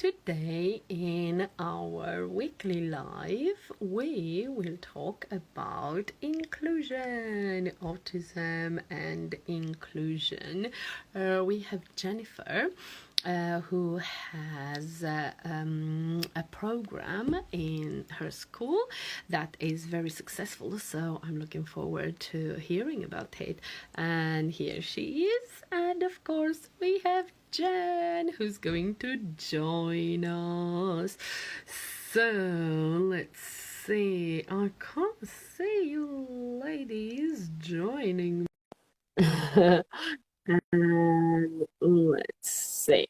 Today, in our weekly live, we will talk about inclusion, autism, and inclusion. We have Jennifer. Who has a program in her school that is very successful. So I'm looking forward to hearing about it. And here she is. And of course, we have Jen who's going to join us. So let's see. I can't see you ladies joining. And let's see.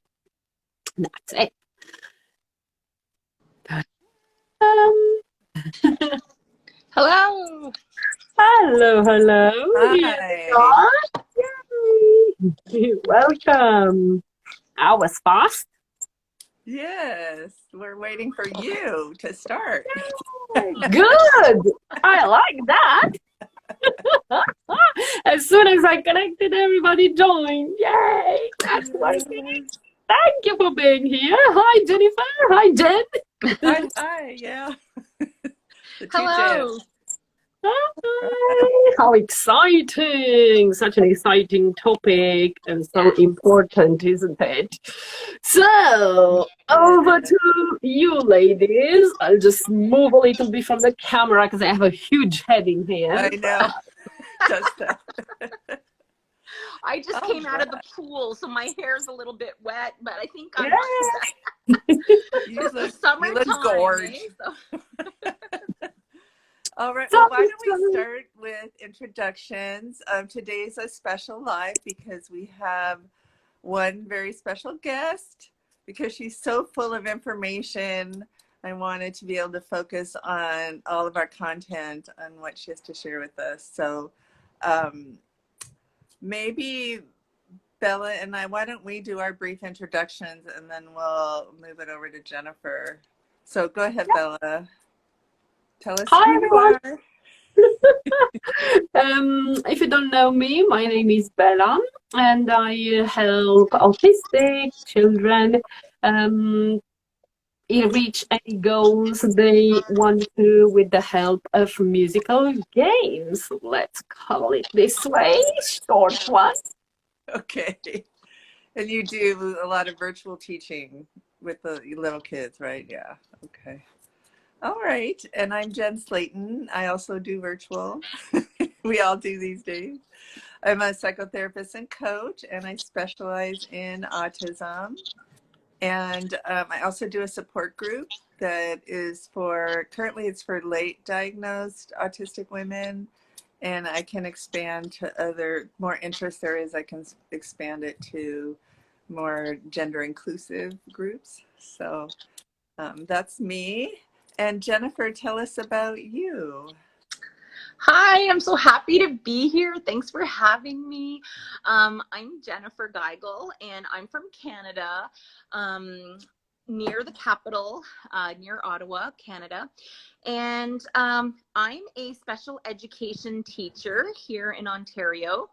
That's it. Um, Hello. hello. Here we Hi. are. Yay. Welcome. I was fast. Yes, we're waiting for you to start. Good. I like that. As soon as I connected, everybody joined. Yay. That's working. Thank you for being here. Hi, Jennifer. Hi, Jen. Hi, yeah. The two Hello. J's. Hi. How exciting! Such an exciting topic and so important, isn't it? So, over to you, ladies. I'll just move a little bit from the camera because I have a huge head in here. I know. Just I just All came out of the right. pool, so my hair's a little bit wet, but I think I'm Yeah. You it's the look summertime, gorge. So. All right. Well, why don't we Summertime. start with introductions? Today's a special live because we have one very special guest because she's so full of information. I wanted to be able to focus on all of our content on what she has to share with us. So maybe Bella and I, why don't we do our brief introductions and then we'll move it over to Jennifer. So go ahead, Bella. Tell us Hi, who you everyone. are. If you don't know me, my name is Bella, and I help autistic children reach any goals they want to with the help of musical games. Let's call it this way, short one. Okay. And you do a lot of virtual teaching with the little kids, right? Yeah. Okay. All right. And I'm Jen Slaton. I also do virtual. We all do these days. I'm a psychotherapist and coach, and I specialize in autism. And I also do a support group that is currently it's for late diagnosed autistic women. And I can expand to other more interest areas. I can expand it to more gender inclusive groups. So that's me. And Jennifer, tell us about you. Hi, I'm so happy to be here. Thanks for having me. I'm Jennifer Geigel, and I'm from Canada, near the capital, near Ottawa, Canada. And I'm a special education teacher here in Ontario,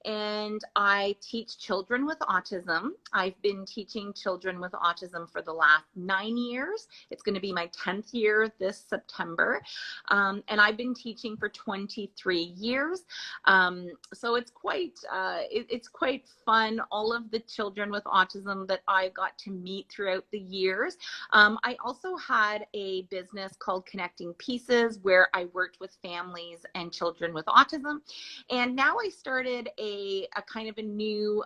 and I teach children with autism. I've been teaching children with autism for the last 9 years. It's going to be my 10th year this September. And I've been teaching for 23 years. So it's quite fun. All of the children with autism that I got to meet throughout the years. I also had a business called Connecting Pieces where I worked with families and children with autism. And now I started a kind of a new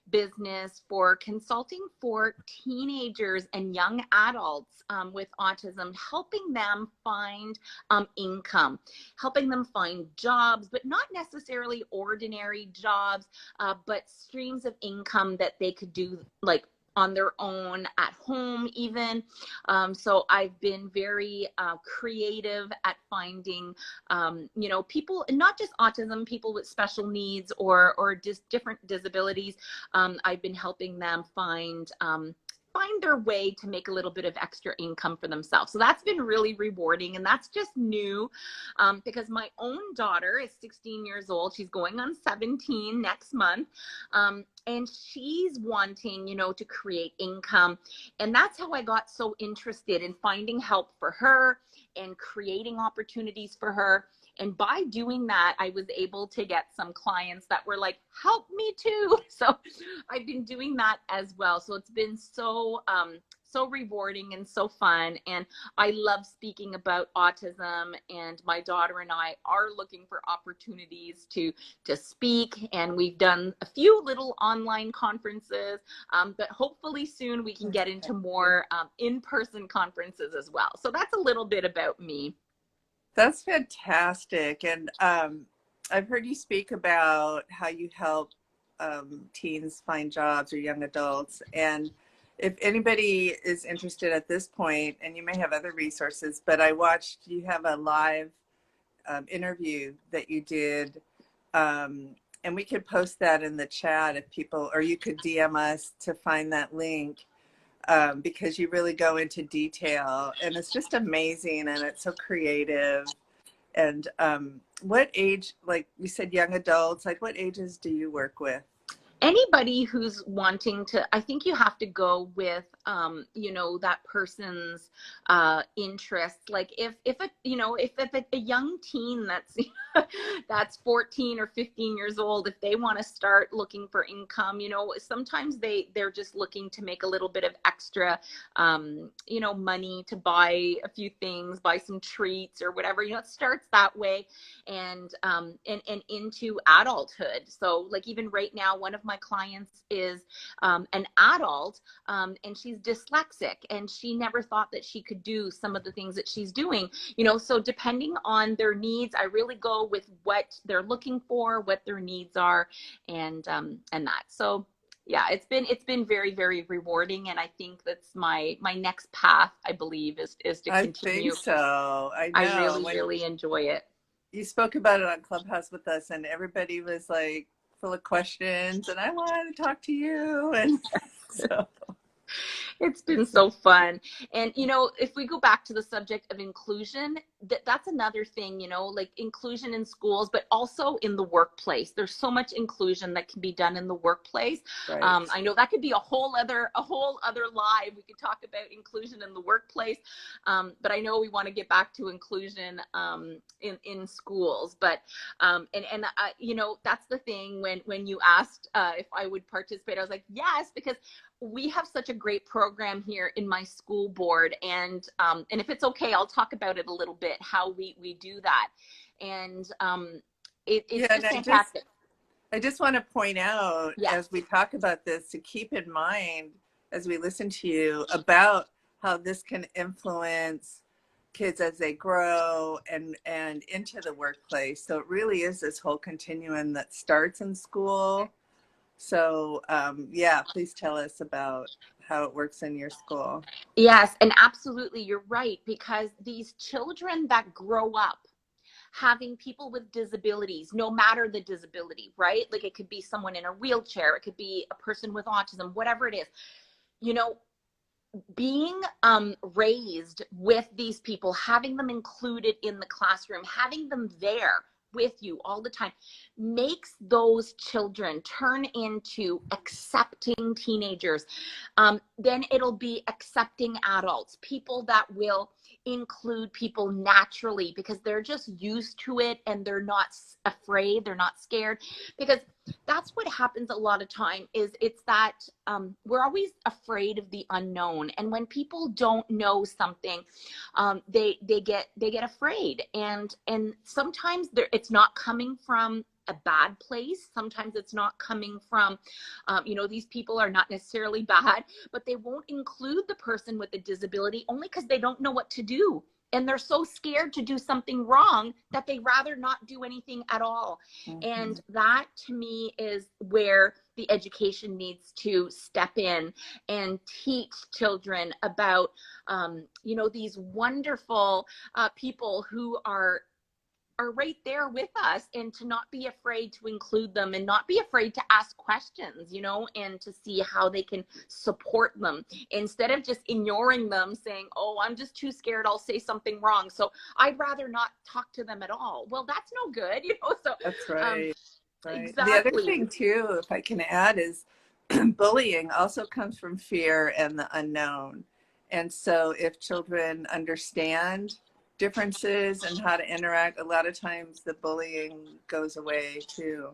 business for consulting for teenagers and young adults with autism, helping them find income, helping them find jobs, but not necessarily ordinary jobs, but streams of income that they could do like on their own at home even. So I've been very creative at finding, people, not just autism, people with special needs or just different disabilities. I've been helping them find find their way to make a little bit of extra income for themselves. So that's been really rewarding. And that's just new because my own daughter is 16 years old. She's going on 17 next month. And she's wanting, you know, to create income. And that's how I got so interested in finding help for her and creating opportunities for her. And by doing that, I was able to get some clients that were like, help me too. So I've been doing that as well. So it's been so, so rewarding and so fun. And I love speaking about autism, and my daughter and I are looking for opportunities to speak. And we've done a few little online conferences, but hopefully soon we can get into more in-person conferences as well. So that's a little bit about me. That's fantastic. And I've heard you speak about how you help teens find jobs or young adults. And if anybody is interested at this point, and you may have other resources, but I watched you have a live interview that you did. And we could post that in the chat if people, or you could DM us to find that link. Because you really go into detail, and it's just amazing, and it's so creative. And what age, like you said, young adults, like what ages do you work with? Anybody who's wanting to, I think you have to go with, you know, that person's interest. Like if a, you know, if a young teen that's, that's 14 or 15 years old, if they want to start looking for income, you know, sometimes they're just looking to make a little bit of extra, you know, money to buy a few things, buy some treats or whatever, you know, it starts that way and into adulthood. So like even right now, one of my clients is an adult and she's dyslexic, and she never thought that she could do some of the things that she's doing, you know. So depending on their needs, I really go with what they're looking for, what their needs are, and that. So yeah, it's been very, very rewarding, and I think that's my next path, I believe, is to continue. I think so. I know. I really enjoy it. You spoke about it on Clubhouse with us, and everybody was like full of questions, and I wanted to talk to you, and so it's been so fun. And you know, if we go back to the subject of inclusion, that's another thing, you know, like inclusion in schools, but also in the workplace. There's so much inclusion that can be done in the workplace. Right. I know that could be a whole other live. We could talk about inclusion in the workplace, but I know we want to get back to inclusion in schools. But you know, that's the thing. When you asked if I would participate, I was like, yes, because we have such a great program here in my school board, and if it's okay, I'll talk about it a little bit, how we do that. And it's just fantastic. I just want to point out, yes, as we talk about this, to keep in mind as we listen to you about how this can influence kids as they grow and into the workplace. So it really is this whole continuum that starts in school. So yeah, please tell us about how it works in your school. Yes, and absolutely, you're right, because these children that grow up having people with disabilities, no matter the disability, right? Like it could be someone in a wheelchair, it could be a person with autism, whatever it is, you know, being raised with these people, having them included in the classroom, having them there with you all the time, makes those children turn into accepting teenagers. Then it'll be accepting adults, people that will include people naturally because they're just used to it and they're not afraid, they're not scared. Because that's what happens a lot of time, is it's that we're always afraid of the unknown, and when people don't know something, they get afraid, and sometimes it's not coming from a bad place. Sometimes it's not coming from, you know, these people are not necessarily bad, but they won't include the person with a disability only because they don't know what to do. And they're so scared to do something wrong that they rather not do anything at all. Mm-hmm. And that to me is where the education needs to step in and teach children about, you know, these wonderful people who are are right there with us, and to not be afraid to include them and not be afraid to ask questions, you know, and to see how they can support them instead of just ignoring them, saying, oh, I'm just too scared, I'll say something wrong, so I'd rather not talk to them at all. Well, that's no good, you know. So That's right. Right. The other exactly. thing too, if I can add, is bullying also comes from fear and the unknown. And so if children understand differences and how to interact, a lot of times the bullying goes away too.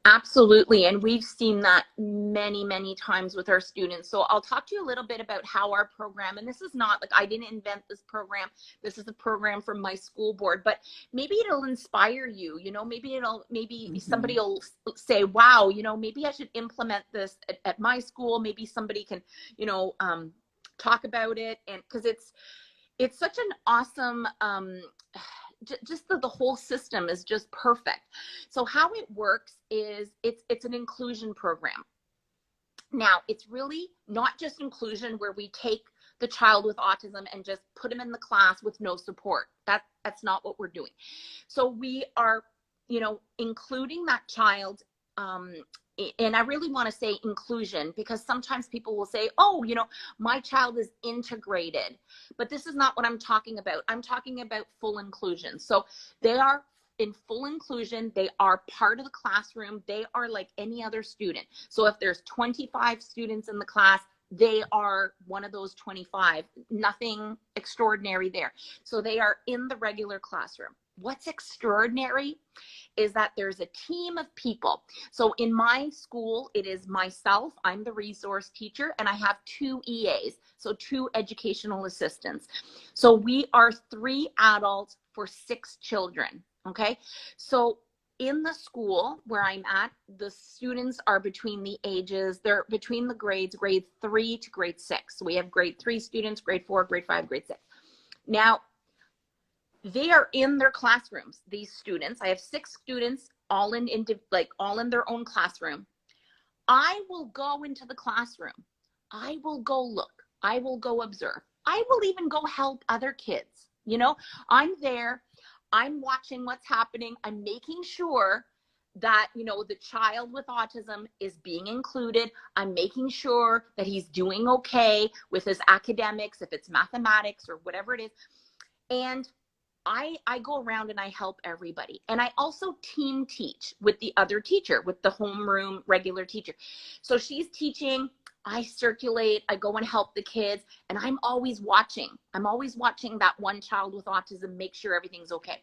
Absolutely. And we've seen that many, many times with our students. So I'll talk to you a little bit about how our program, and this is not like I didn't invent this program. This is a program from my school board, but maybe it'll inspire you, you know, maybe somebody will say, wow, you know, maybe I should implement this at my school. Maybe somebody can, you know, talk about it. And because it's such an awesome, just the whole system is just perfect. So how it works is it's an inclusion program. Now, it's really not just inclusion where we take the child with autism and just put them in the class with no support. That's not what we're doing. So we are, you know, including that child, and I really want to say inclusion, because sometimes people will say, oh, you know, my child is integrated, but this is not what I'm talking about. I'm talking about full inclusion. So they are in full inclusion. They are part of the classroom. They are like any other student. So if there's 25 students in the class, they are one of those 25, nothing extraordinary there. So they are in the regular classroom. What's extraordinary is that there's a team of people. So in my school, it is myself, I'm the resource teacher, and I have 2 EAs, so 2 educational assistants. So we are 3 adults for 6 children, okay? So in the school where I'm at, the students are between the ages, they're between the grades, grade 3 to grade 6. So we have grade 3 students, grade 4, grade 5, grade 6. Now, they are in their classrooms, these students. I have 6 students all in their own classroom. I will go into the classroom. I will go look. I will go observe. I will even go help other kids. You know, I'm there. I'm watching what's happening. I'm making sure that, you know, the child with autism is being included. I'm making sure that he's doing okay with his academics, if it's mathematics or whatever it is. And I go around and I help everybody. And I also team teach with the other teacher, with the homeroom regular teacher. So she's teaching, I circulate, I go and help the kids, and I'm always watching. I'm always watching that one child with autism, make sure everything's okay.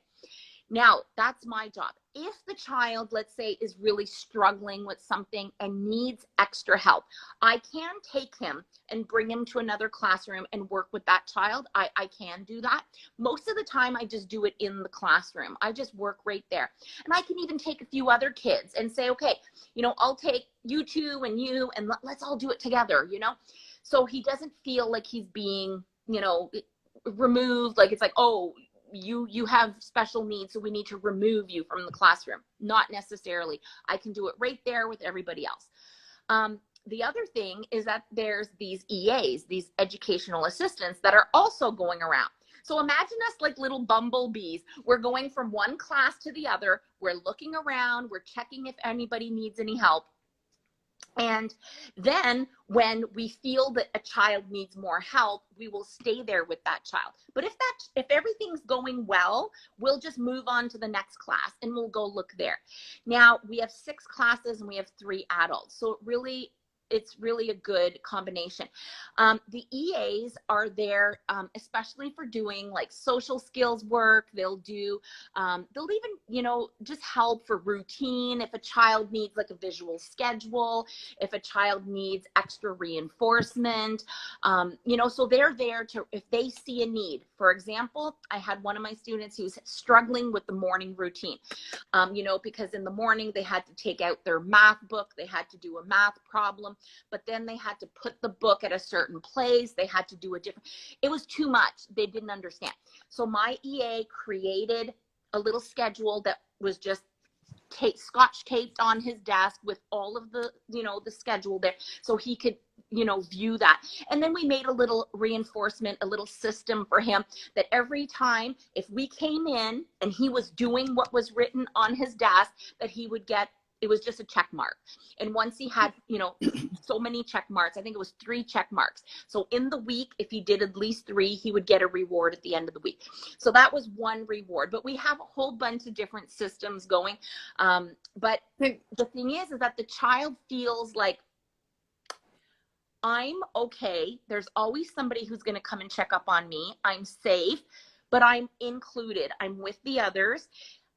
Now, that's my job. If the child, let's say, is really struggling with something and needs extra help, I can take him and bring him to another classroom and work with that child. I can do that. Most of the time, I just do it in the classroom. I just work right there. And I can even take a few other kids and say, okay, you know, I'll take you 2 and you, and let's all do it together, you know? So he doesn't feel like he's being, you know, removed, like it's like, oh, you have special needs, so we need to remove you from the classroom. Not necessarily. I can do it right there with everybody else. The other thing is that there's these EAs, these educational assistants, that are also going around. So imagine us like little bumblebees. We're going from one class to the other. We're looking around. We're checking if anybody needs any help. And then when we feel that a child needs more help, we will stay there with that child. But if everything's going well, we'll just move on to the next class and we'll go look there. Now, we have 6 classes and we have 3 adults. So it's really a good combination. The EAs are there, especially for doing like social skills work. They'll even, you know, just help for routine. If a child needs like a visual schedule, if a child needs extra reinforcement, you know, so they're there to, if they see a need. For example, I had one of my students who's struggling with the morning routine, you know, because in the morning they had to take out their math book, they had to do a math problem, but then they had to put the book at a certain place. They had to do it was too much. They didn't understand. So my EA created a little schedule that was just scotch taped on his desk with all of the, you know, the schedule there. So he could you know, view that. And then we made a little reinforcement, a little system for him that every time if we came in and he was doing what was written on his desk, that he would get, it was just a check mark. And once he had, you know, so many check marks, I think it was 3 check marks. So in the week, if he did at least 3, he would get a reward at the end of the week. So that was one reward. But we have a whole bunch of different systems going. But the thing is that the child feels like, I'm okay. There's always somebody who's going to come and check up on me. I'm safe, but I'm included. I'm with the others.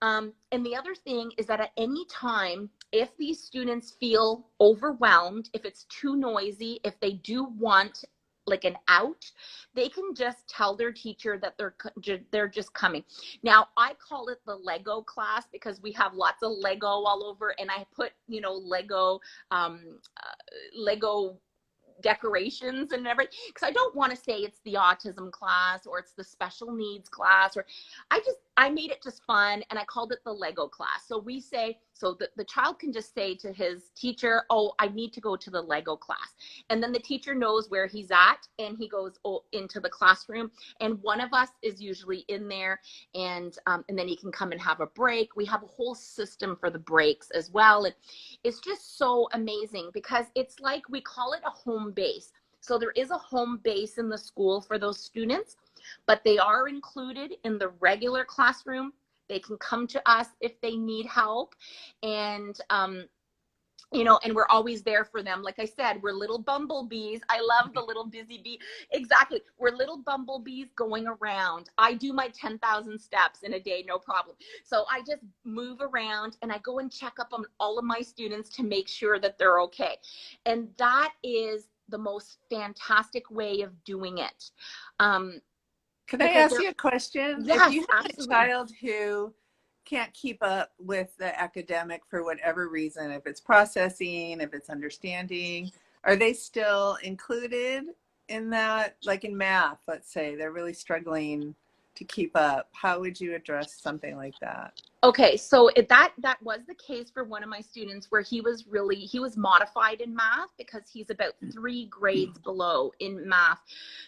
And the other thing is that at any time, if these students feel overwhelmed, if it's too noisy, if they do want like an out, they can just tell their teacher that they're just coming. Now, I call it the Lego class because we have lots of Lego all over, and I put, you know, Lego decorations and everything, because I don't want to say it's the autism class or it's the special needs class, or I made it just fun, and I called it the Lego class. So we say, so the child can just say to his teacher, oh, I need to go to the Lego class. And then the teacher knows where he's at, and he goes into the classroom, and one of us is usually in there, and then he can come and have a break. We have a whole system for the breaks as well. And it's just so amazing because it's like, we call it a home base. So there is a home base in the school for those students, but they are included in the regular classroom. They can come to us if they need help. And, you know, and we're always there for them. Like I said, we're little bumblebees. I love the little busy bee. Exactly. We're little bumblebees going around. I do my 10,000 steps in a day, no problem. So I just move around and I go and check up on all of my students to make sure that they're okay. And that is the most fantastic way of doing it. Can I ask you a question? Yes, if you have absolutely. a child who can't keep up with the academic for whatever reason, if it's processing, if it's understanding, are they still included in that? Like in math, let's say they're really struggling to keep up. How would you address something like that? Okay, so that was the case for one of my students where he was modified in math because he's about 3 grades below in math.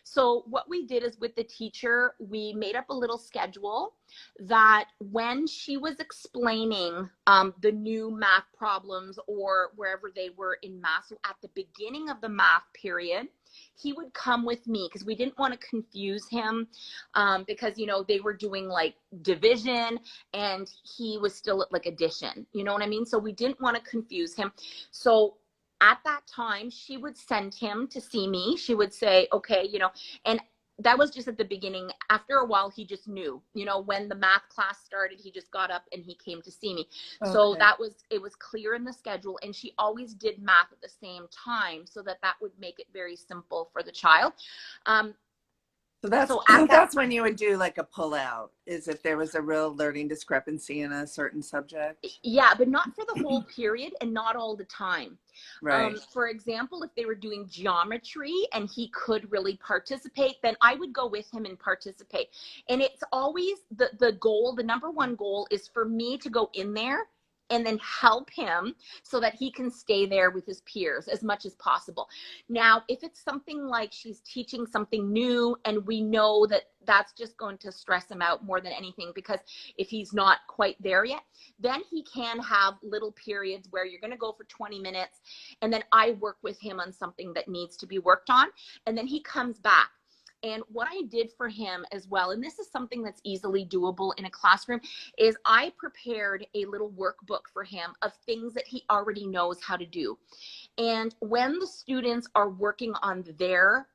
So what we did is, with the teacher, we made up a little schedule that when she was explaining the new math problems or wherever they were in math, so at the beginning of the math period, he would come with me because we didn't want to confuse him because, you know, they were doing like division and he was still at like addition, you know what I mean? So we didn't want to confuse him. So at that time, she would send him to see me. She would say, okay, you know, and that was just at the beginning. After a while, he just knew, you know, when the math class started, he just got up and he came to see me. Okay. So it was clear in the schedule, and she always did math at the same time so that would make it very simple for the child. So that's when you would do like a pull out, is if there was a real learning discrepancy in a certain subject. Yeah, but not for the whole period and not all the time. Right. For example, if they were doing geometry and he could really participate, then I would go with him and participate. And it's always the goal, the number one goal is for me to go in there and then help him so that he can stay there with his peers as much as possible. Now, if it's something like she's teaching something new and we know that that's just going to stress him out more than anything, because if he's not quite there yet, then he can have little periods where you're going to go for 20 minutes and then I work with him on something that needs to be worked on, and then he comes back. And what I did for him as well, and this is something that's easily doable in a classroom, is I prepared a little workbook for him of things that he already knows how to do. And when the students are working on their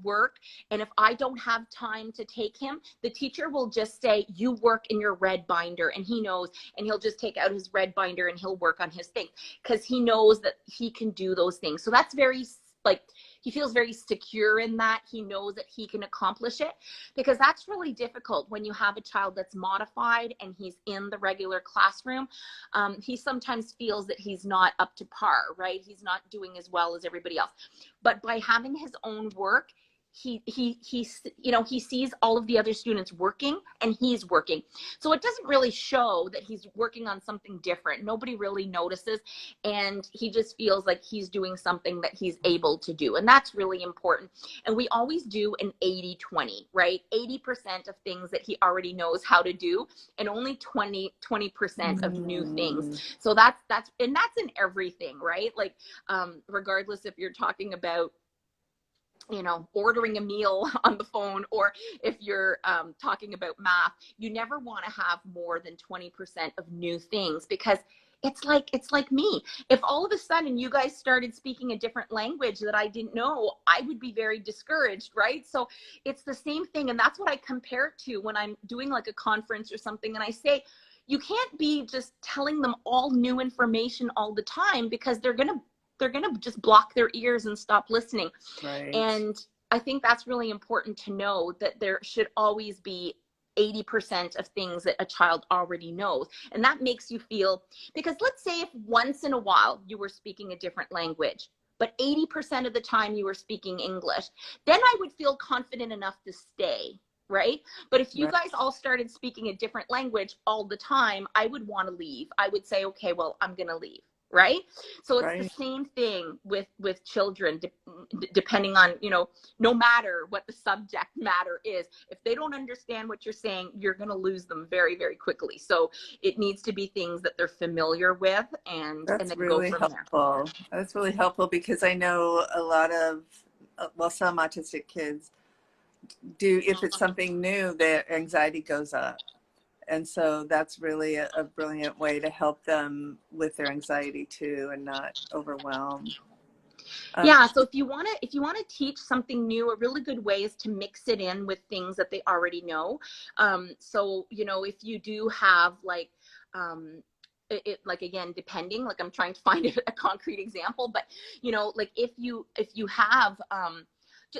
work, and if I don't have time to take him, the teacher will just say, you work in your red binder, and he knows, and he'll just take out his red binder and he'll work on his thing because he knows that he can do those things. So that's very, like, he feels very secure in that. He knows that he can accomplish it, because that's really difficult when you have a child that's modified and he's in the regular classroom. He sometimes feels that he's not up to par, right? He's not doing as well as everybody else. But by having his own work, he sees all of the other students working and he's working. So it doesn't really show that he's working on something different. Nobody really notices, and he just feels like he's doing something that he's able to do. And that's really important. And we always do an 80-20, right? 80% of things that he already knows how to do, and only 20% of new things. So that's in everything, right? Like, regardless if you're talking about, ordering a meal on the phone, or if you're talking about math, you never want to have more than 20% of new things, because it's like me. If all of a sudden you guys started speaking a different language that I didn't know, I would be very discouraged, right? So it's the same thing. And that's what I compare it to when I'm doing like a conference or something. And I say, you can't be just telling them all new information all the time, because they're going to just block their ears and stop listening. Right. And I think that's really important to know, that there should always be 80% of things that a child already knows. And that makes you feel, because let's say if once in a while you were speaking a different language, but 80% of the time you were speaking English, then I would feel confident enough to stay, right? But if you guys all started speaking a different language all the time, I would want to leave. I would say, okay, well, I'm going to leave. Right? So it's the same thing with children, depending on, no matter what the subject matter is, if they don't understand what you're saying, you're going to lose them very, very quickly. So it needs to be things that they're familiar with, and then really go from helpful. There. That's really helpful, because I know a lot of, some autistic kids do, if it's something new, their anxiety goes up. And so that's really a brilliant way to help them with their anxiety too, and not overwhelm. Yeah. So if you want to teach something new, a really good way is to mix it in with things that they already know. So, if you do have like, like, again, depending, like, I'm trying to find a concrete example, but, like if you have,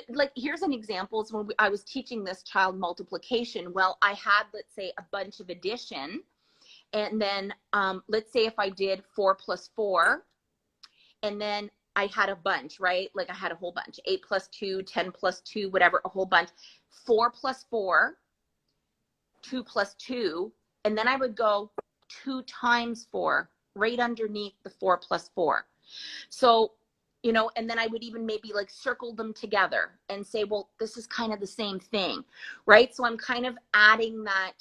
like, here's an example. Is when I was teaching this child multiplication. Well, I had, let's say, a bunch of addition, and then let's say if I did 4 plus 4, and then I had a bunch, right? Like, I had a whole bunch, 8 plus 2, 10 plus 2, whatever, a whole bunch, 4 plus 4, 2 plus 2, and then I would go 2 times 4 right underneath the 4 plus 4. So, and then I would even maybe like circle them together and say, well, this is kind of the same thing, right? So I'm kind of adding that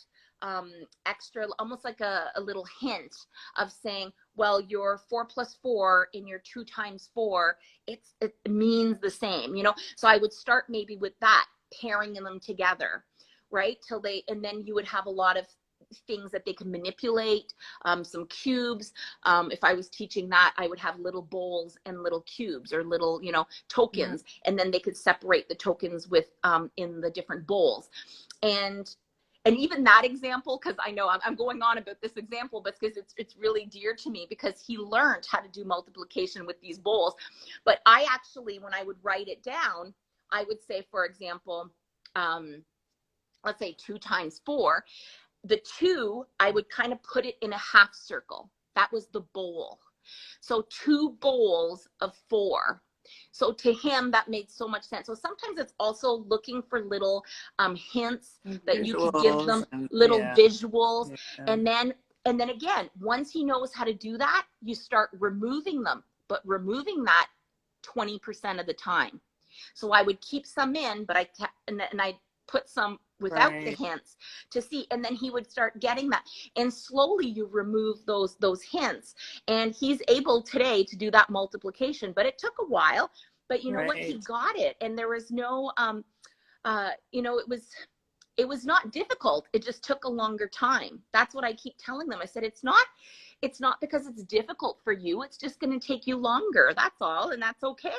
extra, almost like a little hint of saying, well, your 4 plus 4 in your 2 times 4, it means the same, So I would start maybe with that, pairing them together, right? And then you would have a lot of things that they can manipulate, some cubes. If I was teaching that, I would have little bowls and little cubes, or little, tokens, and then they could separate the tokens with in the different bowls. And even that example, because I know I'm going on about this example, but because it's really dear to me, because he learned how to do multiplication with these bowls. But I actually, when I would write it down, I would say, for example, let's say 2 times 4. The 2, I would kind of put it in a half circle. That was the bowl. So 2 bowls of 4. So to him, that made so much sense. So sometimes it's also looking for little hints that you could give them, little visuals. Yeah. And then again, once he knows how to do that, you start removing them, but removing that 20% of the time. So I would keep some in, but I put some without the hints to see, and then he would start getting that, and slowly you remove those hints, and he's able today to do that multiplication. But it took a while, but you know what, he got it, and there was no it was not difficult, it just took a longer time. That's what I keep telling them. I said, it's not because it's difficult for you, it's just going to take you longer, that's all. And that's okay.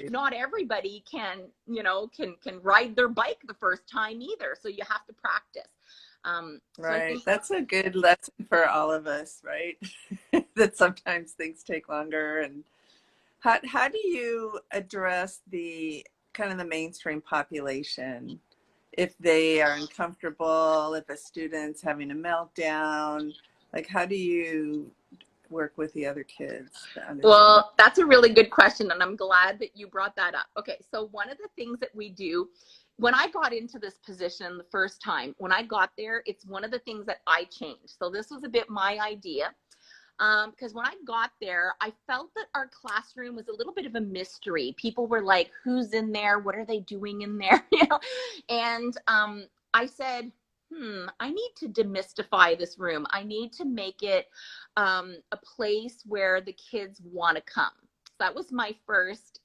Not everybody can ride their bike the first time either, so you have to practice. So that's a good lesson for all of us, right? That sometimes things take longer. And how do you address the kind of the mainstream population if they are uncomfortable, if a student's having a meltdown? Like, how do you work with the other kids to understand? Well, that's a really good question, and I'm glad that you brought that up. Okay, so one of the things that we do, when I got into this position the first time, when I got there, it's one of the things that I changed. So this was a bit my idea. Because when I got there, I felt that our classroom was a little bit of a mystery. People were like, who's in there? What are they doing in there? You know? And I said, I need to demystify this room. I need to make it a place where the kids want to come. That was my first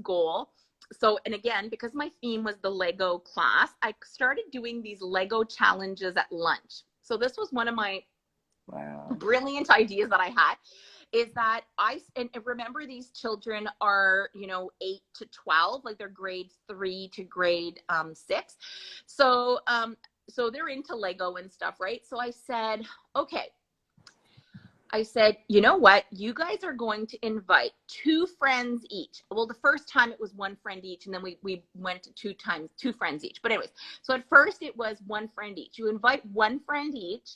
goal. So, and again, because my theme was the Lego class, I started doing these Lego challenges at lunch. So this was one of my brilliant ideas that I had, is that and remember, these children are, 8 to 12, like they're grade 3 to grade 6. So they're into Lego and stuff, right? So I said, okay, you know what? You guys are going to invite 2 friends each. Well, the first time it was 1 friend each, and then we went to 2 times 2 friends each. But anyways, so at first it was 1 friend each. You invite 1 friend each,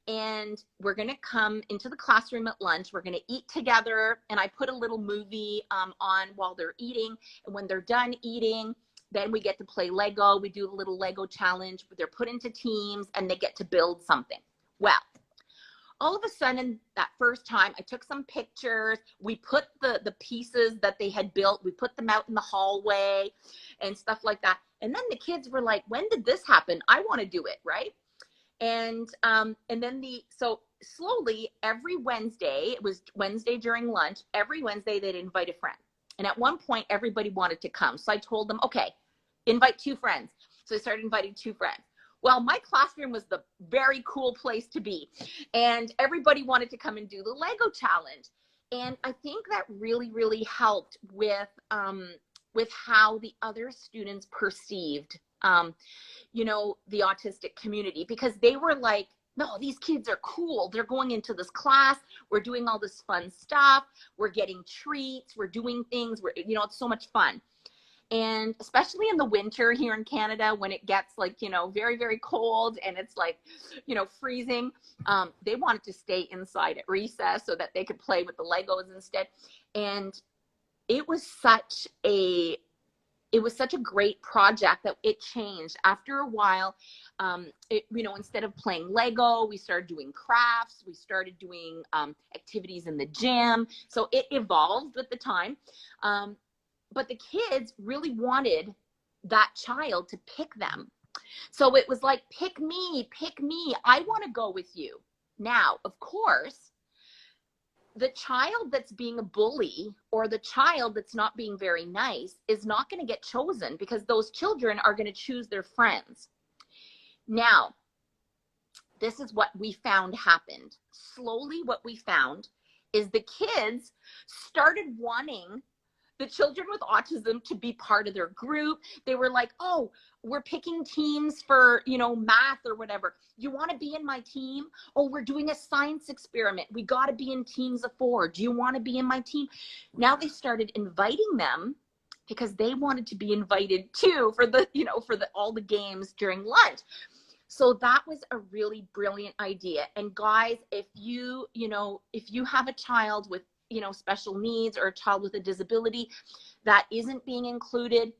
and we're going to come into the classroom at lunch. We're going to eat together, and I put a little movie on while they're eating. And when they're done eating, then we get to play Lego. We do a little Lego challenge. They're put into teams, and they get to build something. Well, all of a sudden, that first time, I took some pictures. We put the pieces that they had built, we put them out in the hallway and stuff like that. And then the kids were like, when did this happen? I want to do it, right? And then so slowly every Wednesday, it was Wednesday during lunch, every Wednesday they'd invite a friend. And at one point, everybody wanted to come. So I told them, okay, invite 2 friends. So I started inviting 2 friends. Well, my classroom was the very cool place to be. And everybody wanted to come and do the Lego challenge. And I think that really, really helped with how the other students perceived the autistic community, because they were like, no, these kids are cool. They're going into this class. We're doing all this fun stuff. We're getting treats. We're doing things. It's so much fun. And especially in the winter here in Canada, when it gets like, very, very cold and it's like, freezing, they wanted to stay inside at recess so that they could play with the Legos instead. And it was such a great project that it changed. After a while, instead of playing Lego, we started doing crafts. We started doing activities in the gym. So it evolved with the time. But the kids really wanted that child to pick them. So it was like, pick me. I want to go with you. Now, of course, the child that's being a bully or the child that's not being very nice is not going to get chosen, because those children are going to choose their friends. Now, this is what we found happened. Slowly, what we found is the kids started wanting the children with autism to be part of their group. They were like, oh, we're picking teams for, math or whatever. You want to be in my team? Oh, we're doing a science experiment. We got to be in teams of 4. Do you want to be in my team? Now they started inviting them because they wanted to be invited too for all the games during lunch. So that was a really brilliant idea. And guys, if you have a child with special needs or a child with a disability that isn't being included,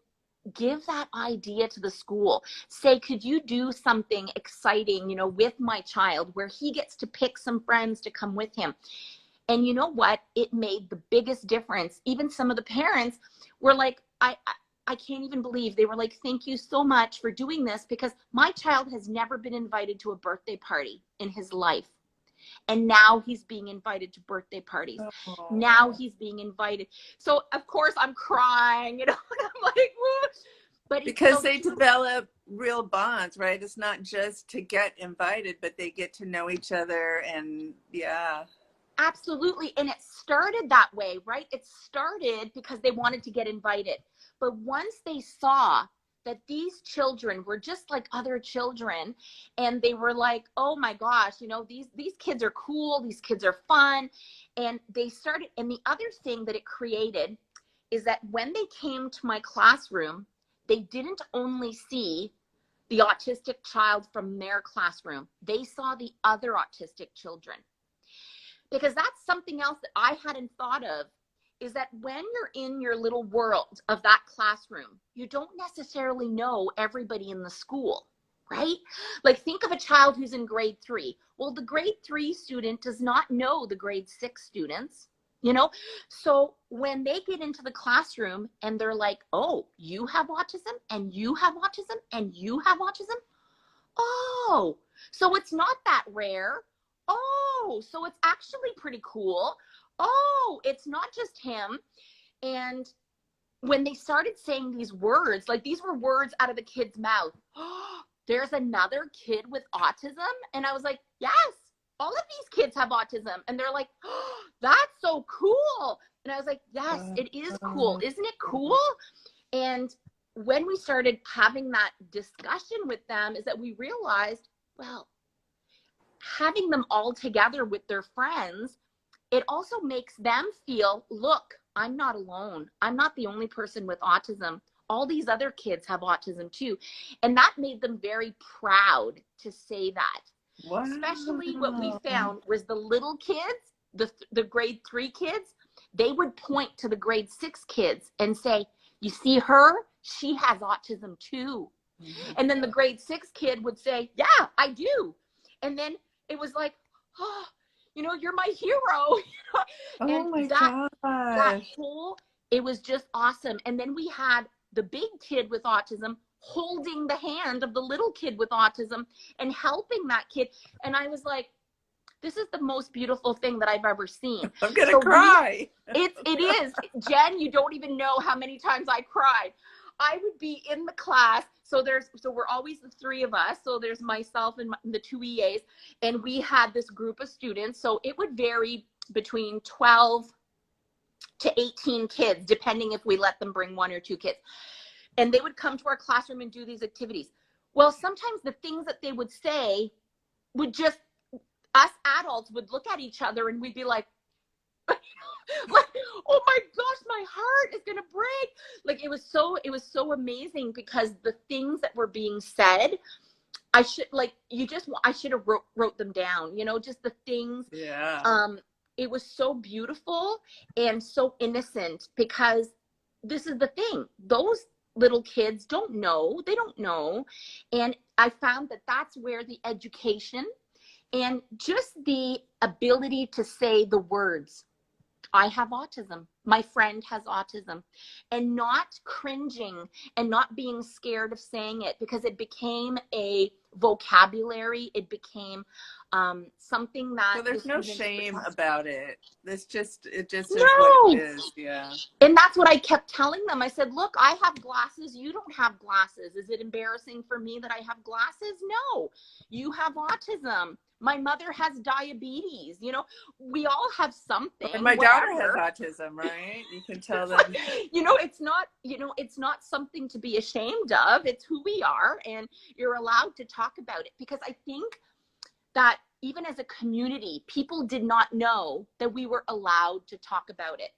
give that idea to the school. Say, could you do something exciting, with my child where he gets to pick some friends to come with him? And you know what? It made the biggest difference. Even some of the parents were like, I can't even believe. They were like, thank you so much for doing this, because my child has never been invited to a birthday party in his life. And now he's being invited to birthday parties. Oh. Now he's being invited. So of course I'm crying, and I'm like, woo. But because they develop real bonds, right? It's not just to get invited, but they get to know each other. And yeah. Absolutely. And it started that way, right? It started because they wanted to get invited. But once they saw that these children were just like other children, and they were like, oh my gosh, these kids are cool, these kids are fun. And they started, and the other thing that it created is that when they came to my classroom, they didn't only see the autistic child from their classroom. They saw the other autistic children. Because that's something else that I hadn't thought of, is that when you're in your little world of that classroom, you don't necessarily know everybody in the school, right? Like, think of a child who's in grade 3. Well, the grade 3 student does not know the grade 6 students, you know? So when they get into the classroom and they're like, oh, you have autism, and you have autism, and you have autism. Oh, so it's not that rare. Oh, so it's actually pretty cool. Oh, it's not just him. And when they started saying these words, like, these were words out of the kid's mouth. Oh, there's another kid with autism. And I was like, yes, all of these kids have autism. And they're like, oh, that's so cool. And I was like, yes, it is cool. Isn't it cool? And when we started having that discussion with them, is that we realized, well, having them all together with their friends, it also makes them feel, look, I'm not alone. I'm not the only person with autism. All these other kids have autism too. And that made them very proud to say that. Wow. Especially what we found was the little kids, the grade 3 kids, they would point to the grade 6 kids and say, you see her? She has autism too. Mm-hmm. And then the grade 6 kid would say, yeah, I do. And then it was like, oh, you know, you're my hero. And oh my God. That whole, it was just awesome. And then we had the big kid with autism holding the hand of the little kid with autism and helping that kid. And I was like, this is the most beautiful thing that I've ever seen. I'm going to cry. It is. Jen, you don't even know how many times I cried. I would be in the class. So we're always the 3 of us. So there's myself and the 2 EAs, and we had this group of students. So it would vary between 12 to 18 kids, depending if we let them bring 1 or 2 kids. And they would come to our classroom and do these activities. Well, sometimes the things that they would say would just, us adults would look at each other and we'd be like, like, oh my gosh, my heart is gonna break. Like, it was so amazing, because the things that were being said, I should have wrote them down, you know, just the things. Yeah. It was so beautiful and so innocent, because this is the thing, those little kids don't know. And I found that that's where the education and just the ability to say the words, I have autism, my friend has autism, and not cringing and not being scared of saying it, because it became a vocabulary. It became something that, so there's no shame about it. It just is no. what it is. Yeah. And that's what I kept telling them. I said, look, I have glasses. You don't have glasses. Is it embarrassing for me that I have glasses? No. You have autism. My mother has diabetes. You know, we all have something. And my daughter has autism, right? You can tell them. It's not something to be ashamed of. It's who we are, and you're allowed to talk about it, because I think that even as a community, people did not know that we were allowed to talk about it.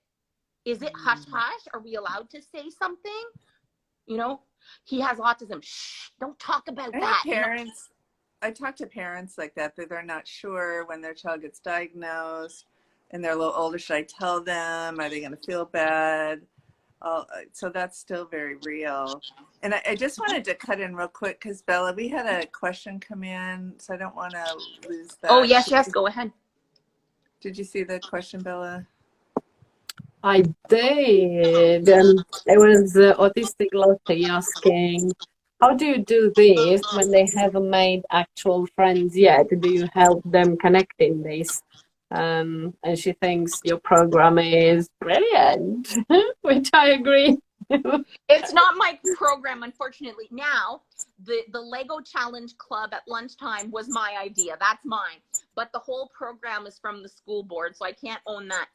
Is it hush hush? Are we allowed to say something? You know, he has autism. Shh, don't talk about that. Parents, I talk to parents like that they're not sure when their child gets diagnosed and they're a little older. Should I tell them? Are they going to feel bad? So that's still very real. And I just wanted to cut in real quick, because Bella, we had a question come in, so I don't want to lose that. Oh, yes, go ahead. Did you see the question, Bella? I did. It was Autistic Lottie asking, how do you do this when they haven't made actual friends yet? Do you help them connect in this? And she thinks your program is brilliant, which I agree. It's not my program, unfortunately. Now, the Lego Challenge Club at lunchtime was my idea. That's mine. But the whole program is from the school board, so I can't own that.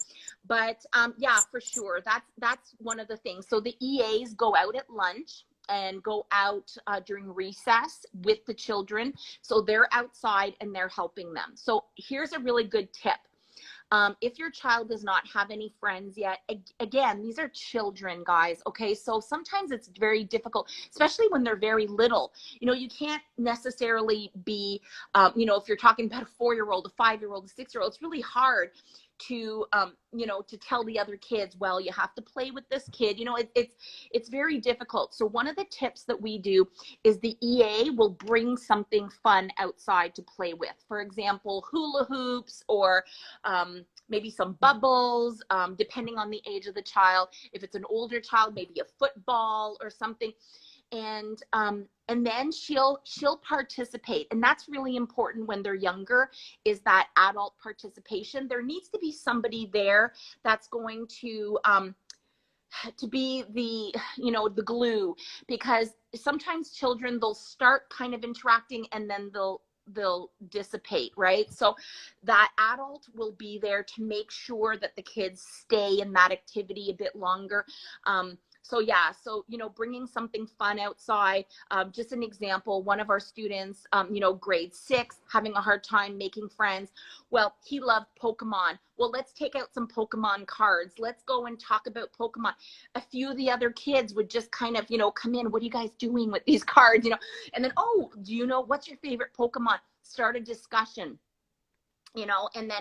But yeah, for sure. That's one of the things. So the EAs go out at lunch and go out during recess with the children. So they're outside and they're helping them. So here's a really good tip. If your child does not have any friends yet, again, these are children, guys. Okay. So sometimes it's very difficult, especially when they're very little. You know, you can't necessarily be, you know, if you're talking about a 4-year-old, a 5-year-old, a 6-year-old, it's really hard to, you know, to tell the other kids, well, you have to play with this kid. You know, it's very difficult. So one of the tips that we do is the EA will bring something fun outside to play with. For example, hula hoops, or maybe some bubbles, depending on the age of the child. If it's an older child, maybe a football or something. And then she'll participate. And that's really important when they're younger, is that adult participation. There needs to be somebody there that's going to be the, you know, the glue, because sometimes children, they'll start kind of interacting and then they'll dissipate, right? So that adult will be there to make sure that the kids stay in that activity a bit longer. So yeah, so, you know, bringing something fun outside. Just an example, one of our students, you know, grade 6, having a hard time making friends. Well, he loved Pokemon. Well, let's take out some Pokemon cards. Let's go and talk about Pokemon. A few of the other kids would just kind of, you know, come in. What are you guys doing with these cards? You know, and then, oh, do you know what's your favorite Pokemon? Start a discussion, you know, and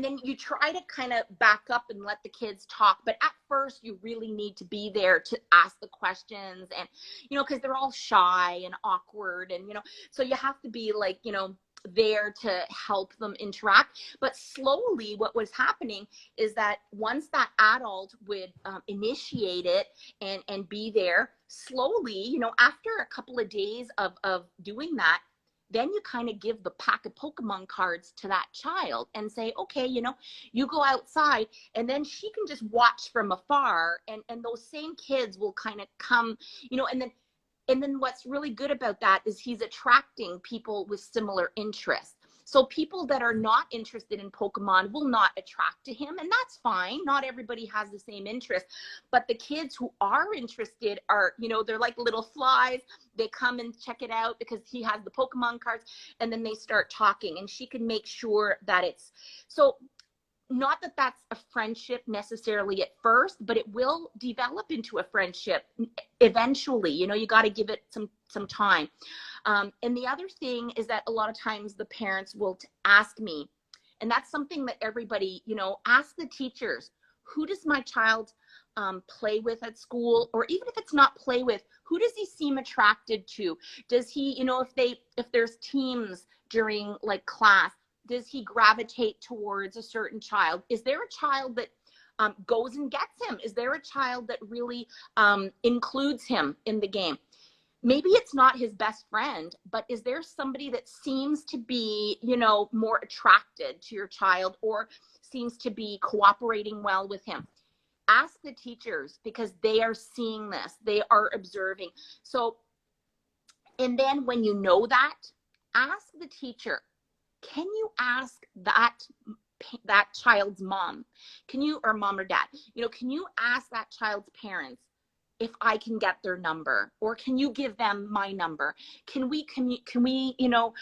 then you try to kind of back up and let the kids talk. But at first, you really need to be there to ask the questions, and, you know, because they're all shy and awkward, and, you know, so you have to be like, you know, there to help them interact. But slowly what was happening is that once that adult would initiate it and be there, slowly, you know, after a couple of days of doing that, then you kind of give the pack of Pokemon cards to that child and say, okay, you know, you go outside, and then she can just watch from afar, and those same kids will kind of come, you know, and then what's really good about that is he's attracting people with similar interests. So people that are not interested in Pokemon will not attract to him, and that's fine. Not everybody has the same interest, but the kids who are interested are, you know, they're like little flies. They come and check it out because he has the Pokemon cards, and then they start talking, and she can make sure that it's, so not that that's a friendship necessarily at first, but it will develop into a friendship eventually. You know, you got to give it some time. And the other thing is that a lot of times the parents will ask me, and that's something that everybody, you know, ask the teachers, who does my child play with at school? Or even if it's not play with, who does he seem attracted to? Does he, you know, if there's teams during like class, does he gravitate towards a certain child? Is there a child that goes and gets him? Is there a child that really includes him in the game? Maybe it's not his best friend, but is there somebody that seems to be, you know, more attracted to your child, or seems to be cooperating well with him? Ask the teachers, because they are seeing this, they are observing. So, and then when you know that, ask the teacher, can you ask that child's mom? Can you, or mom or dad, you know, can you ask that child's parents if I can get their number, or can you give them my number? Can we, you know,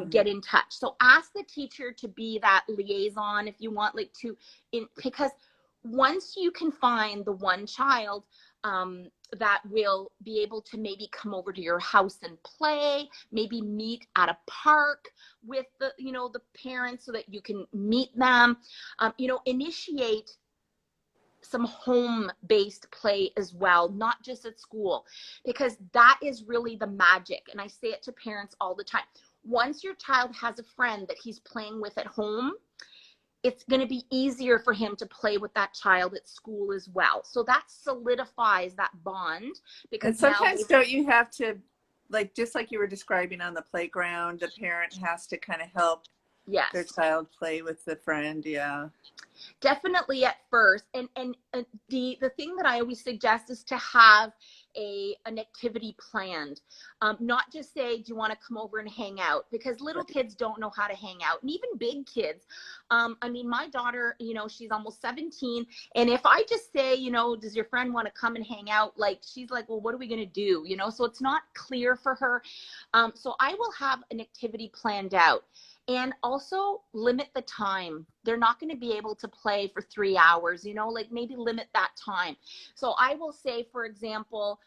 get in touch? So ask the teacher to be that liaison, if you want, like because once you can find the one child that will be able to maybe come over to your house and play, maybe meet at a park with the, you know, the parents so that you can meet them, you know, initiate some home-based play as well, not just at school, because that is really the magic. And I say it to parents all the time. Once your child has a friend that he's playing with at home, it's going to be easier for him to play with that child at school as well. So that solidifies that bond. Because and sometimes don't you have to, like, just like you were describing on the playground, the parent has to kind of help their child play with the friend. Yeah, definitely at first. And the thing that I always suggest is to have an activity planned. Not just say, do you want to come over and hang out? Because little kids don't know how to hang out, and even big kids. I mean, my daughter, you know, she's almost 17, and if I just say, you know, does your friend want to come and hang out, like, she's like, well, what are we going to do? You know, so it's not clear for her. So I will have an activity planned out. And also limit the time. They're not going to be able to play for 3 hours, you know, like maybe limit that time. So I will say, for example,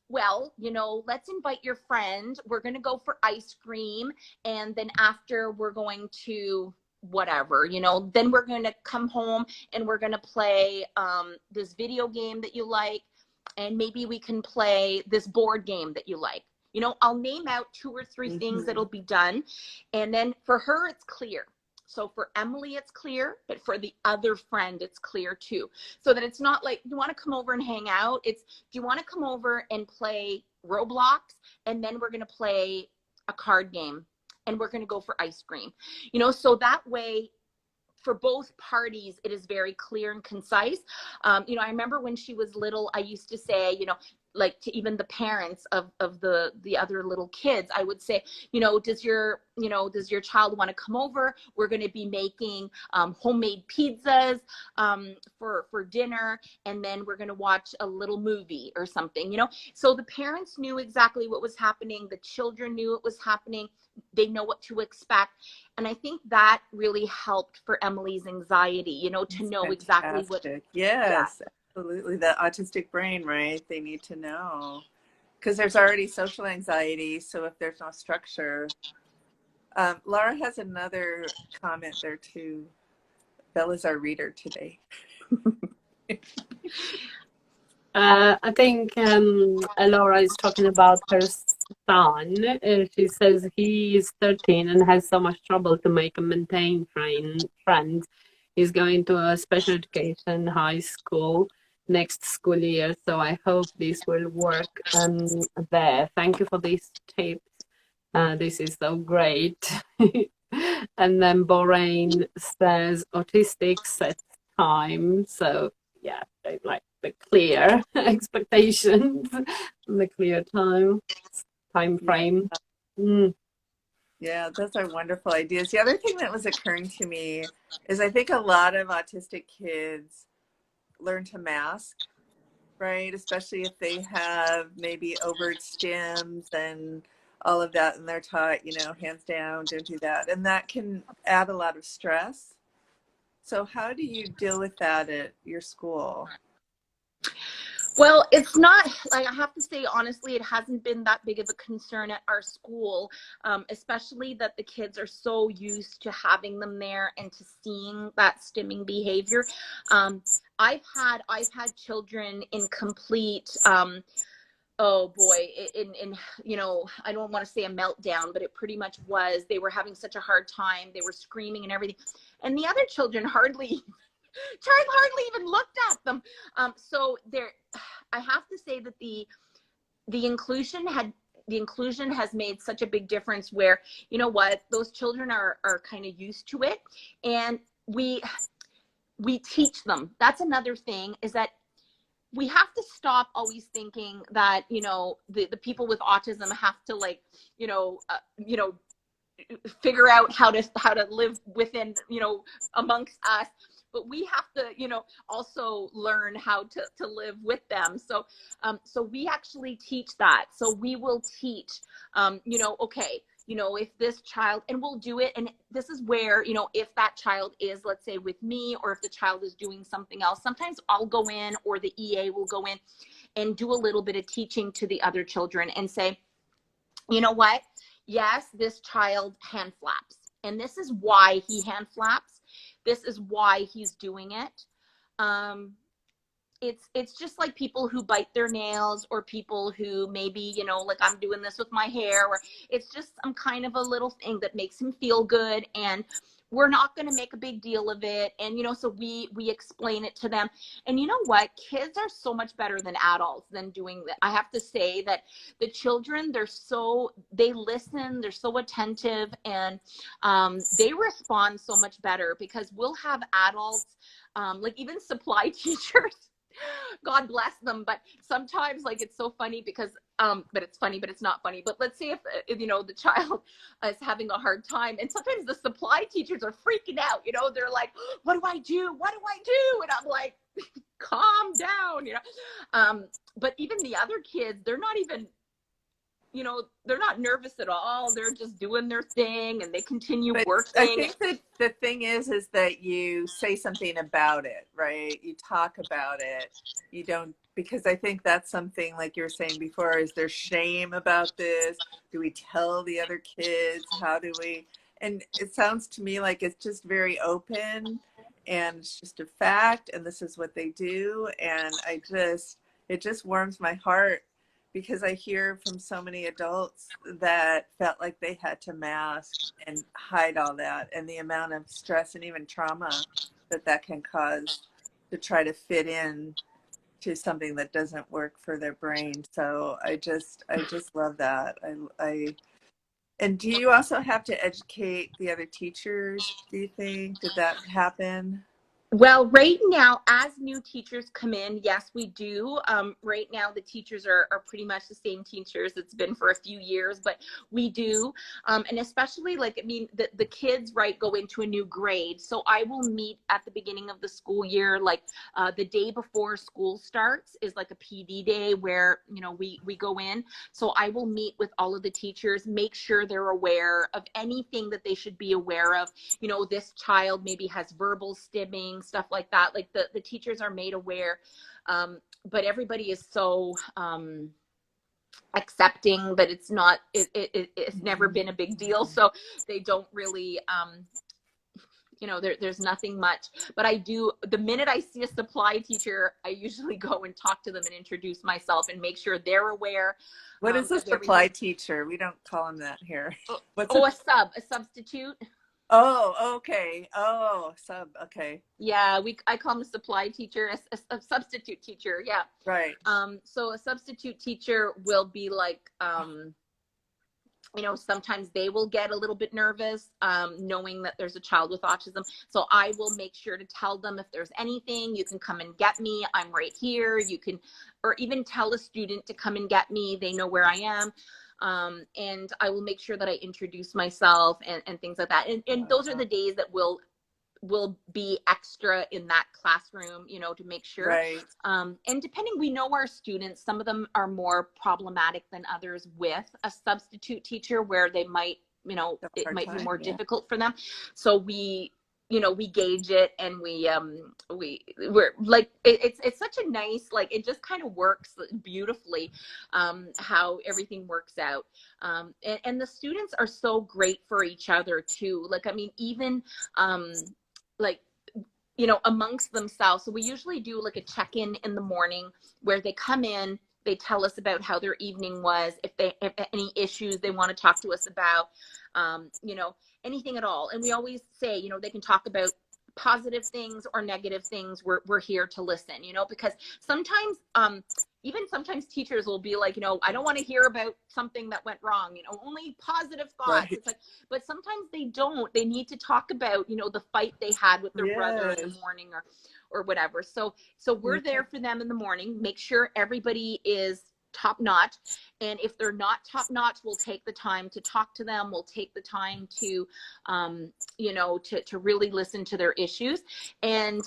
well, you know, let's invite your friend. We're going to go for ice cream. And then after, we're going to whatever, you know, then we're going to come home and we're going to play this video game that you like. And maybe we can play this board game that you like. You know, I'll name out 2 or 3 things that'll be done. And then for her, it's clear. So for Emily, it's clear, but for the other friend, it's clear too. So that it's not like, you want to come over and hang out? It's, do you want to come over and play Roblox? And then we're going to play a card game and we're going to go for ice cream. You know, so that way, for both parties, it is very clear and concise. You know, I remember when she was little, I used to say, you know, like to even the parents of the other little kids, I would say, you know, does your child want to come over? We're going to be making homemade pizzas for dinner, and then we're going to watch a little movie or something, you know. So the parents knew exactly what was happening. The children knew what was happening. They know what to expect. And I think that really helped for Emily's anxiety, you know, to know exactly what. Yes, absolutely. The autistic brain, right? They need to know because there's already social anxiety. So if there's no structure, Laura has another comment there too. Bella's our reader today. I think Laura is talking about her son. She says he is 13 and has so much trouble to make and maintain friends. He's going to a special education high school next school year, so I hope this will work there. Thank you for these tips. This is so great. And then Boraine says autistic set time. So yeah, they like the clear expectations, the clear time frame. Yeah, those are wonderful ideas. The other thing that was occurring to me is I think a lot of autistic kids learn to mask, right? Especially if they have maybe overt stims and all of that, and they're taught, you know, hands down, don't do that. And that can add a lot of stress. So how do you deal with that at your school? Well, it's not, like, I have to say, honestly, it hasn't been that big of a concern at our school, especially that the kids are so used to having them there and to seeing that stimming behavior. I've had children in complete, oh boy, in you know, I don't want to say a meltdown, but it pretty much was. They were having such a hard time. They were screaming and everything. And the other children hardly even looked at them. So there, I have to say that the inclusion has made such a big difference where, you know what, those children are kind of used to it, and we teach them. That's another thing, is that we have to stop always thinking that, you know, the people with autism have to, like, you know, figure out how to live within, you know, amongst us. But we have to, you know, also learn how to live with them. So, so we actually teach that. So we will teach, you know, okay, you know, if this child, and we'll do it. And this is where, you know, if that child is, let's say, with me, or if the child is doing something else, sometimes I'll go in, or the EA will go in and do a little bit of teaching to the other children and say, you know what? Yes, this child hand flaps, and this is why he hand flaps. This is why he's doing it. It's just like people who bite their nails, or people who maybe, you know, like I'm doing this with my hair, or it's just some kind of a little thing that makes him feel good, and we're not going to make a big deal of it. And, you know, so we explain it to them. And you know what? Kids are so much better than adults than doing that. I have to say that the children, they listen, they're so attentive, and they respond so much better, because we'll have adults, like even supply teachers, God bless them, but sometimes, like, it's so funny because but it's funny, but it's not funny. But let's say if you know, the child is having a hard time, and sometimes the supply teachers are freaking out, you know, they're like, what do I do, and I'm like, calm down, you know. But even the other kids, they're not even you know, they're not nervous at all. They're just doing their thing and they continue But I working. think that the thing is that you say something about it, right? You talk about it. You don't, because I think that's something like you were saying before, is there shame about this? Do we tell the other kids? How do we? And it sounds to me like it's just very open and it's just a fact and this is what they do. And it just warms my heart because I hear from so many adults that felt like they had to mask and hide all that, and the amount of stress and even trauma that can cause to try to fit in to something that doesn't work for their brain. So I just love that. And do you also have to educate the other teachers, do you think? Did that happen? Well, right now, as new teachers come in, yes, we do. Right now, the teachers are pretty much the same teachers it's been for a few years, but we do. And especially, like, I mean, the kids, right, go into a new grade. So I will meet at the beginning of the school year, like the day before school starts is like a PD day where, you know, we go in. So I will meet with all of the teachers, make sure they're aware of anything that they should be aware of. You know, this child maybe has verbal stimming, stuff like that. Like the teachers are made aware, but everybody is so accepting that it's not, it's never been a big deal, so they don't really you know, there's nothing much. But I do, the minute I see a supply teacher, I usually go and talk to them and introduce myself and make sure they're aware. What is a supply teacher? We don't call them that here. What's a substitute. Oh, okay. Oh, okay. Yeah, I call them a supply teacher, a substitute teacher. Yeah. Right. So a substitute teacher will be like, you know, sometimes they will get a little bit nervous, knowing that there's a child with autism. So I will make sure to tell them, if there's anything, you can come and get me. I'm right here. You can, or even tell a student to come and get me. They know where I am. And I will make sure that I introduce myself and things like that. And those are the days that will be extra in that classroom, you know, to make sure. Right. And depending, we know our students, some of them are more problematic than others with a substitute teacher, where they might, you know, it might be more difficult for them. So we, you know, we gauge it, and we're like, it's such a nice, like, it just kind of works beautifully, how everything works out. And the students are so great for each other too. Like, I mean, even, like, you know, amongst themselves. So we usually do like a check-in in the morning where they come in, they tell us about how their evening was, if any issues they want to talk to us about, you know, anything at all. And we always say, you know, they can talk about positive things or negative things. We're here to listen, you know, because sometimes, even sometimes teachers will be like, you know, I don't want to hear about something that went wrong, you know, only positive thoughts. Right. It's like, but sometimes they don't. They need to talk about, you know, the fight they had with their brother in the morning or whatever. So we're there for them in the morning, make sure everybody is top notch. And if they're not top notch, we'll take the time to talk to them. We'll take the time to, you know, to really listen to their issues. And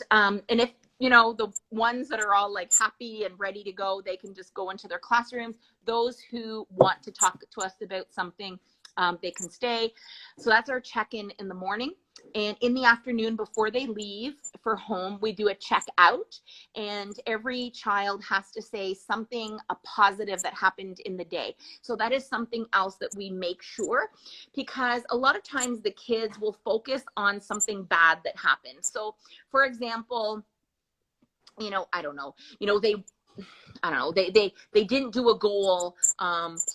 if, you know, the ones that are all like happy and ready to go, they can just go into their classrooms. Those who want to talk to us about something, they can stay. So that's our check-in in the morning. And in the afternoon, before they leave for home, we do a check out, and every child has to say something, a positive that happened in the day. So that is something else that we make sure, because a lot of times the kids will focus on something bad that happened. So for example, you know, I don't know, they didn't do a goal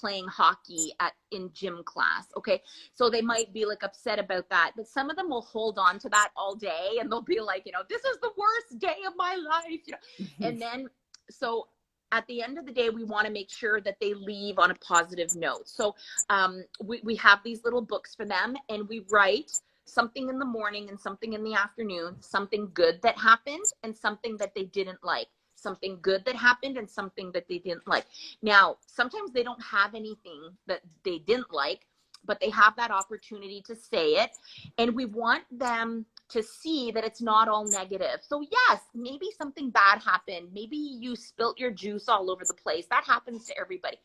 playing hockey in gym class. Okay, so they might be like upset about that, but some of them will hold on to that all day, and they'll be like, you know, this is the worst day of my life, you know. And then, so at the end of the day, we want to make sure that they leave on a positive note. So we have these little books for them, and we write something in the morning and something in the afternoon, something good that happened and something that they didn't like. Something good that happened and something that they didn't like. Now, sometimes they don't have anything that they didn't like, but they have that opportunity to say it. And we want them to see that it's not all negative. So yes, maybe something bad happened. Maybe you spilt your juice all over the place. That happens to everybody.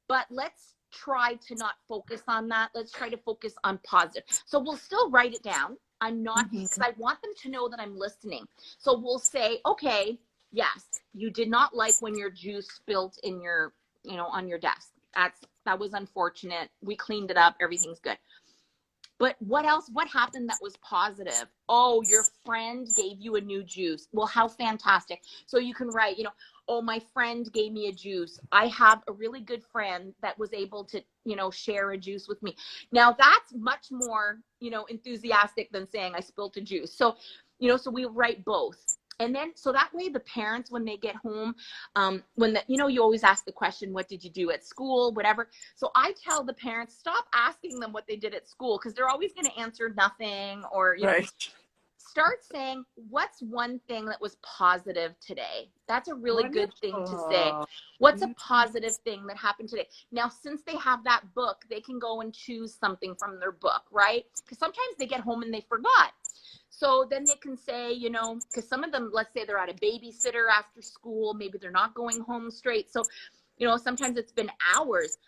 But let's try to not focus on that. Let's try to focus on positive. So we'll still write it down. I'm not, because I want them to know that I'm listening. So we'll say, okay, yes, you did not like when your juice spilled in your, you know, on your desk. That was unfortunate. We cleaned it up. Everything's good. But what else? What happened that was positive? Oh, your friend gave you a new juice. Well, how fantastic. So you can write, you know, oh, my friend gave me a juice. I have a really good friend that was able to, you know, share a juice with me. Now that's much more, you know, enthusiastic than saying I spilled a juice. So, you know, so we write both. And then, so that way the parents, when they get home, you know, you always ask the question, what did you do at school, whatever. So I tell the parents, stop asking them what they did at school, because they're always going to answer nothing, or, you know, start saying, what's one thing that was positive today? That's a really good thing to say. What's a positive thing that happened today? Now, since they have that book, they can go and choose something from their book, right? Because sometimes they get home and they forgot. So then they can say, you know, because some of them, let's say they're at a babysitter after school, maybe they're not going home straight. So, you know, sometimes it's been hours.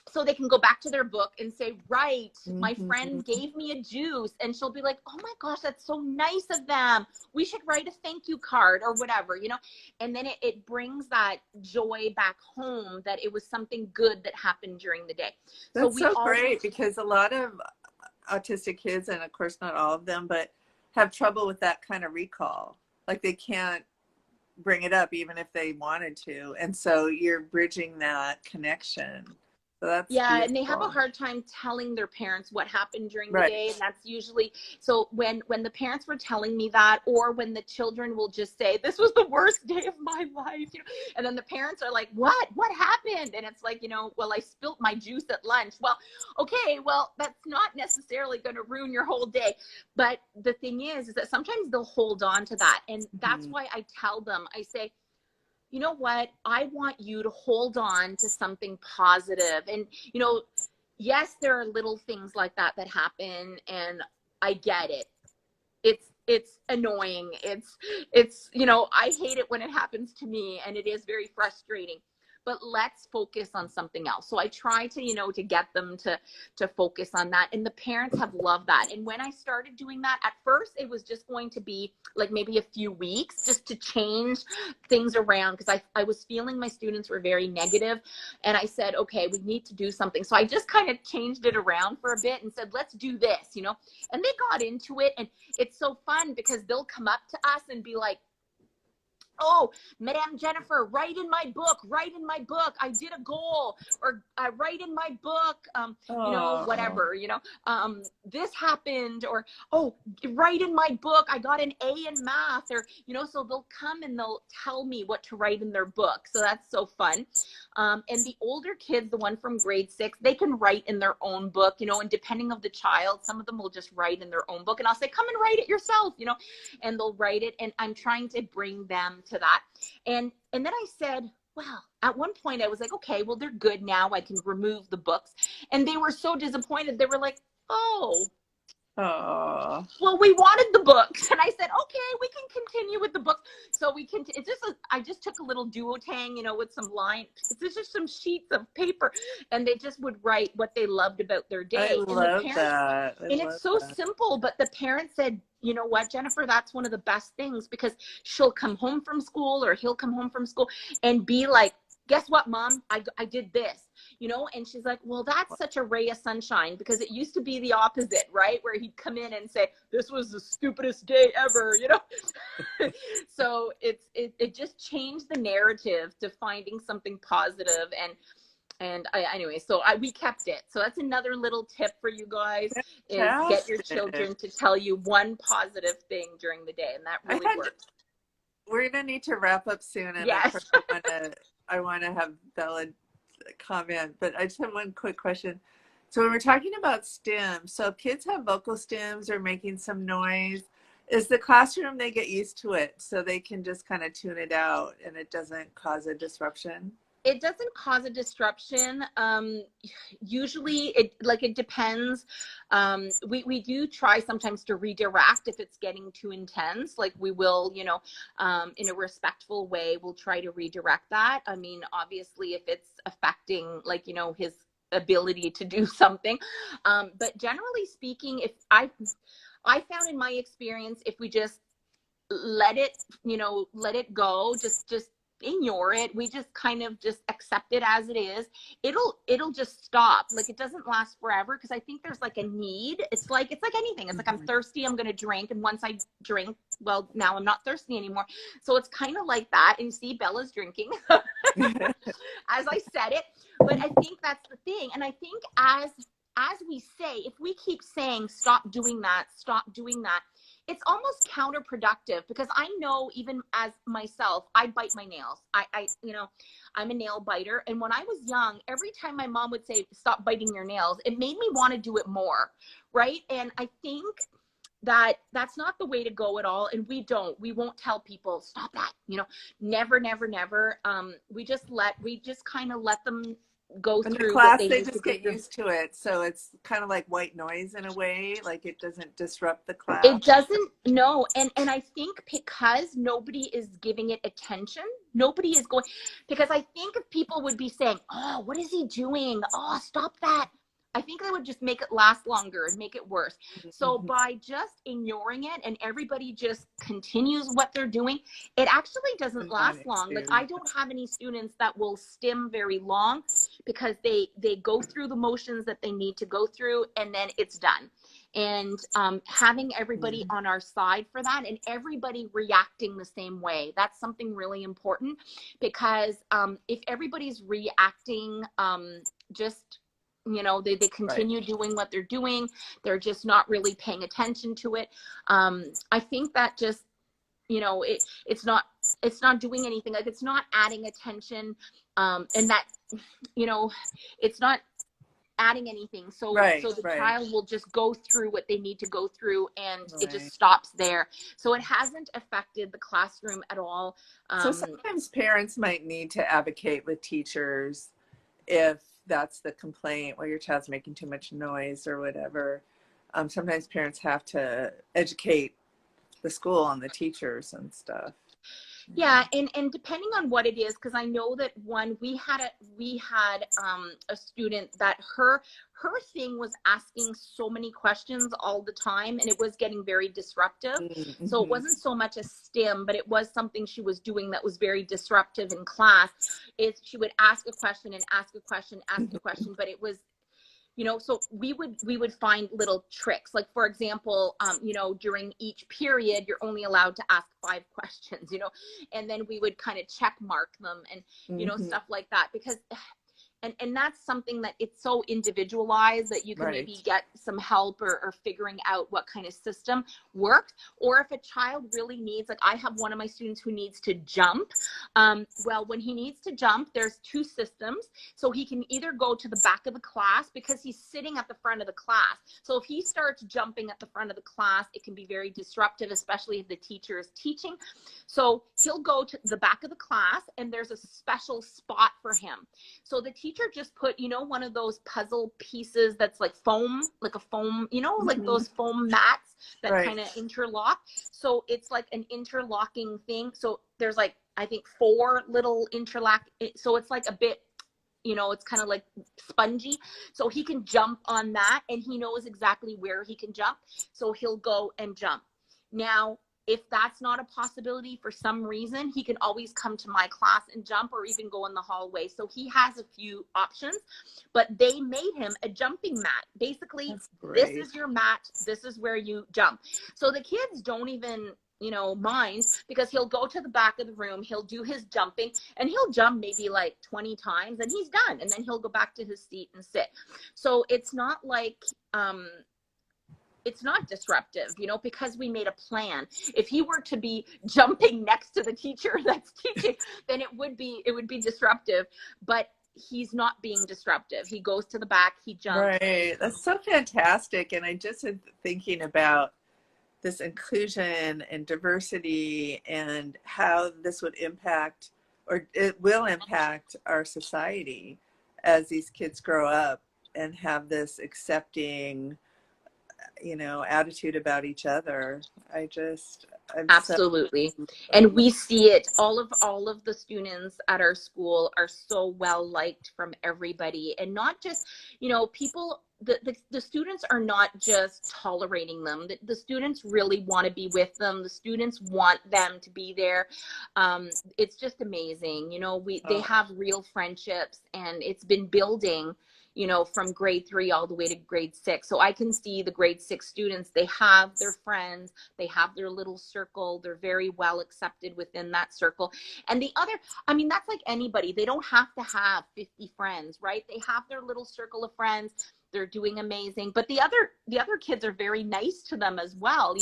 So they can go back to their book and say, right, my friend gave me a juice. And she'll be like, oh my gosh, that's so nice of them. We should write a thank you card or whatever, you know. And then it brings that joy back home, that it was something good that happened during the day. That's so great, because a lot of autistic kids, and of course not all of them, but have trouble with that kind of recall. Like they can't bring it up even if they wanted to. And so you're bridging that connection. So that's beautiful. And they have a hard time telling their parents what happened during the day. And that's usually, so when the parents were telling me that, or when the children will just say, this was the worst day of my life, you know, and then the parents are like, what happened? And it's like, you know, well, I spilt my juice at lunch. Well, okay, well, that's not necessarily going to ruin your whole day. But the thing is that sometimes they'll hold on to that. And that's why I tell them, I say, you know what, I want you to hold on to something positive. And, you know, yes, there are little things like that happen, and I get it. It's annoying. It's, you know, I hate it when it happens to me, and it is very frustrating. But let's focus on something else. So I try to, you know, to get them to focus on that. And the parents have loved that. And when I started doing that, at first it was just going to be like maybe a few weeks just to change things around, because I was feeling my students were very negative. And I said, okay, we need to do something. So I just kind of changed it around for a bit and said, let's do this, you know. And they got into it. And it's so fun because they'll come up to us and be like, oh, Madame Jennifer, write in my book, I did a goal, or write in my book, you know, whatever, you know, this happened, or, oh, write in my book, I got an A in math, or, you know, so they'll come and they'll tell me what to write in their book. So that's so fun. And the older kids, the one from grade 6, they can write in their own book, you know, and depending on the child, some of them will just write in their own book, and I'll say, come and write it yourself, you know, and they'll write it. And I'm trying to bring them to that. And then I said, well, at one point I was like, okay, well, they're good now, I can remove the books. And they were so disappointed. They were like, oh, well, we wanted the books. And I said, okay, we can continue with the books. So we can, I just took a little duotang, you know, with some lines. It's just some sheets of paper, and they just would write what they loved about their day. I love that. And it's so simple, but the parents said, you know what, Jennifer, that's one of the best things, because she'll come home from school, or he'll come home from school and be like, guess what, Mom, I did this, you know. And she's like, well, that's such a ray of sunshine, because it used to be the opposite, right, where he'd come in and say, this was the stupidest day ever, you know. So it just changed the narrative to finding something positive. And anyway, so we kept it. So that's another little tip for you guys, is get your children to tell you one positive thing during the day, and that really works. We're gonna need to wrap up soon, and yes. I want to have Bella comment, but I just have one quick question. So when we're talking about stims, so if kids have vocal stims or making some noise, is the classroom, they get used to it so they can just kind of tune it out and it doesn't cause a disruption? It doesn't cause a disruption. Usually it depends. We do try sometimes to redirect if it's getting too intense. Like we will, you know, in a respectful way, we'll try to redirect that. I mean, obviously if it's affecting, like, you know, his ability to do something. But generally speaking, if I found in my experience, if we just let it, you know, let it go, just ignore it, we just kind of just accept it as it is, it'll just stop. Like it doesn't last forever, because I think there's like a need. It's like anything. It's like I'm thirsty, I'm gonna drink, and once I drink, well, now I'm not thirsty anymore. So it's kind of like that. And you see Bella's drinking as I said it. But I think that's the thing. And I think as we say, if we keep saying stop doing that, it's almost counterproductive, because I know, even as myself, I bite my nails. I you know, I'm a nail biter. And when I was young, every time my mom would say, stop biting your nails, it made me want to do it more. Right. And I think that that's not the way to go at all. And we won't tell people, stop that, you know, never, never, never. We just kind of let them go in through the class, what they they need just to get do. used to it. So it's kind of like white noise in a way, like it doesn't disrupt the class. It doesn't, no. And I think because nobody is giving it attention, nobody is going, because I think if people would be saying, oh, what is he doing? Oh, stop that. I think they would just make it last longer and make it worse. So by just ignoring it and everybody just continues what they're doing, it actually doesn't last long. Like I don't have any students that will stim very long, because they go through the motions that they need to go through, and then it's done. And having everybody on our side for that, and everybody reacting the same way, that's something really important. Because if everybody's reacting just, you know, they continue doing what they're doing, they're just not really paying attention to it, I think that just, you know, it's not doing anything. Like it's not adding attention, and that, you know, it's not adding anything. So the child will just go through what they need to go through, and it just stops there. So it hasn't affected the classroom at all. So sometimes parents might need to advocate with teachers if that's the complaint, well, your child's making too much noise or whatever. Sometimes parents have to educate the school and the teachers and stuff. Yeah, and depending on what it is, because I know that we had a student that her thing was asking so many questions all the time, and it was getting very disruptive. So it wasn't so much a stim, but it was something she was doing that was very disruptive in class. Is she would ask a question and ask a question, but it was, you know, so we would find little tricks. Like, for example, you know, during each period, you're only allowed to ask 5 questions, you know, and then we would kind of check mark them and, you know, stuff like that. Because, and that's something that it's so individualized that you can maybe get some help or figuring out what kind of system works. Or if a child really needs, like I have one of my students who needs to jump. Well, when he needs to jump, there's 2 systems. So he can either go to the back of the class, because he's sitting at the front of the class. So if he starts jumping at the front of the class, it can be very disruptive, especially if the teacher is teaching. So he'll go to the back of the class, and there's a special spot for him. So the teacher just put, you know, one of those puzzle pieces that's like foam, like a foam, you know, like those foam mats that kind of interlock. So it's like an interlocking thing. So there's like, I think 4 little interlock. So it's like a bit, you know, it's kind of like spongy. So he can jump on that, and he knows exactly where he can jump. So he'll go and jump. Now, if that's not a possibility for some reason, he can always come to my class and jump, or even go in the hallway. So he has a few options, but they made him a jumping mat. Basically, this is your mat. This is where you jump. So the kids don't even, you know, mind, because he'll go to the back of the room, he'll do his jumping, and he'll jump maybe like 20 times, and he's done. And then he'll go back to his seat and sit. So it's not like, it's not disruptive, you know, because we made a plan. If he were to be jumping next to the teacher that's teaching, then it would be disruptive. But he's not being disruptive. He goes to the back, he jumps. Right. That's so fantastic. And I just am thinking about this inclusion and diversity and how this would impact or it will impact our society as these kids grow up and have this accepting, attitude about each other. I'm so. Absolutely. And we see it. All of the students at our school are so well liked from everybody, and not just, people, the students are not just tolerating them. The students really want to be with them. The students want them to be there. It's just amazing. They have real friendships, and it's been building, from grade 3 all the way to grade 6. So I can see the grade 6 students, they have their friends, they have their little circle, they're very well accepted within that circle. And the other, that's like anybody, they don't have to have 50 friends, right? They have their little circle of friends. They're doing amazing, but the other kids are very nice to them as well,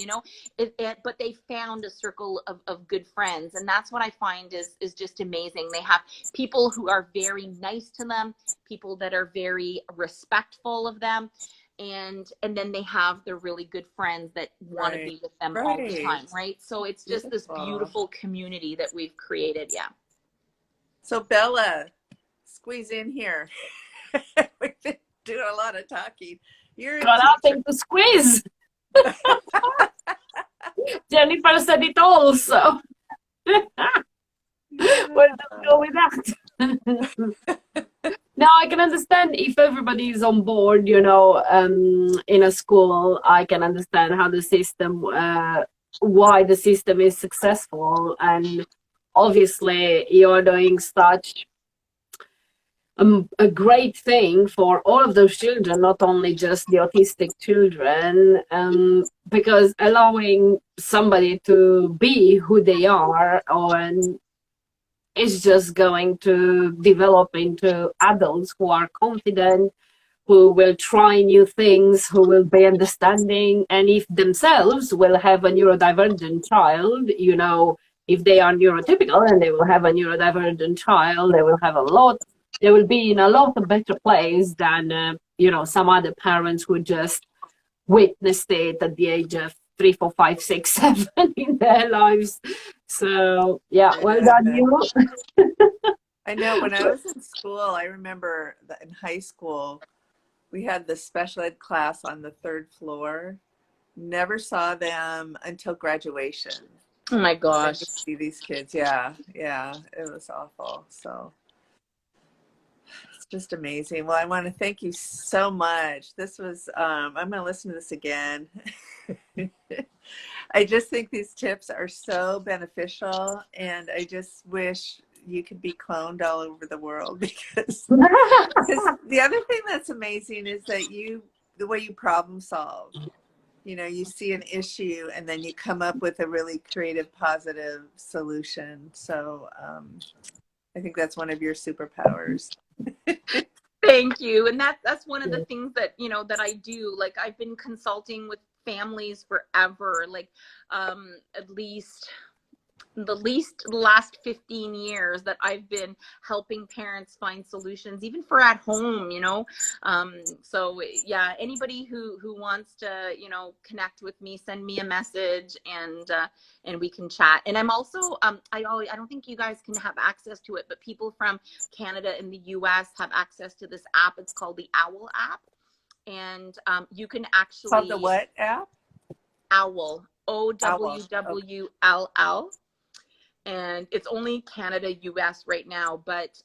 but they found a circle of good friends, and that's what I find is just amazing. They have people who are very nice to them, people that are very respectful of them, and then they have their really good friends that want to be with them all the time, right? So it's just this beautiful community that we've created. Yeah. So Bella, squeeze in here. We've been doing a lot of talking. You're got nothing to squeeze. Jennifer said it all, so where do we go with that? Now I can understand if everybody is on board, in a school. I can understand how the system, why the system is successful, and obviously you're doing such a great thing for all of those children, not only just the autistic children, because allowing somebody to be who they are is just going to develop into adults who are confident, who will try new things, who will be understanding, and if themselves will have a neurodivergent child, if they are neurotypical and they will have a neurodivergent child, they will be in a lot of better place than some other parents who just witnessed it at the age of 3, 4, 5, 6, 7 in their lives. So yeah, well done you. I know when I was in school, I remember that in high school we had the special ed class on the 3rd floor. Never saw them until graduation. Oh my gosh. To see these kids. Yeah, it was awful. So it's just amazing. Well, I want to thank you so much. This was, I'm going to listen to this again. I just think these tips are so beneficial, and I just wish you could be cloned all over the world, because the other thing that's amazing is that the way you problem solve, you see an issue and then you come up with a really creative, positive solution. So I think that's one of your superpowers. Thank you. And that's one of the things that, that I do. Like, I've been consulting with families forever, like at least the last 15 years that I've been helping parents find solutions, even for at home, so yeah, anybody who wants to, connect with me, send me a message, and we can chat. And I'm also, I don't think you guys can have access to it, but people from Canada and the US have access to this app. It's called the OWL app. And you can actually... Called the what app? OWL. OWWLL. And it's only Canada, US right now, but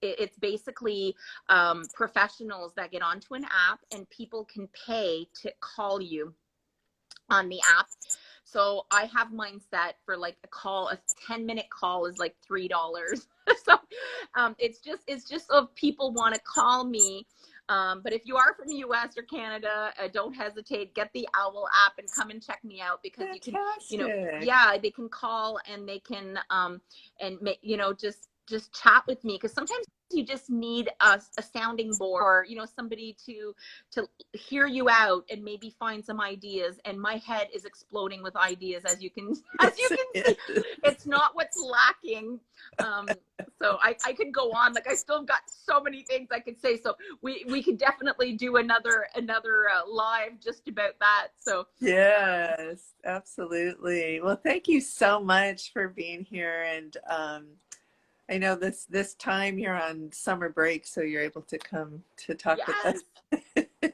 it's basically professionals that get onto an app, and people can pay to call you on the app. So I have mine set for like a 10-minute call is like $3. So it's just so if people want to call me. But if you are from the US or Canada, don't hesitate. Get the OWL app and come and check me out, because Fantastic. you can, they can call and they can, just chat with me, because sometimes you just need a sounding board, or somebody to hear you out and maybe find some ideas. And my head is exploding with ideas, as you can see. It's not what's lacking. So I could go on, like I still got so many things I could say. So we could definitely do another live just about that. So yes, absolutely. Well, thank you so much for being here, and I know this time you're on summer break, so you're able to come to talk with Yes. us.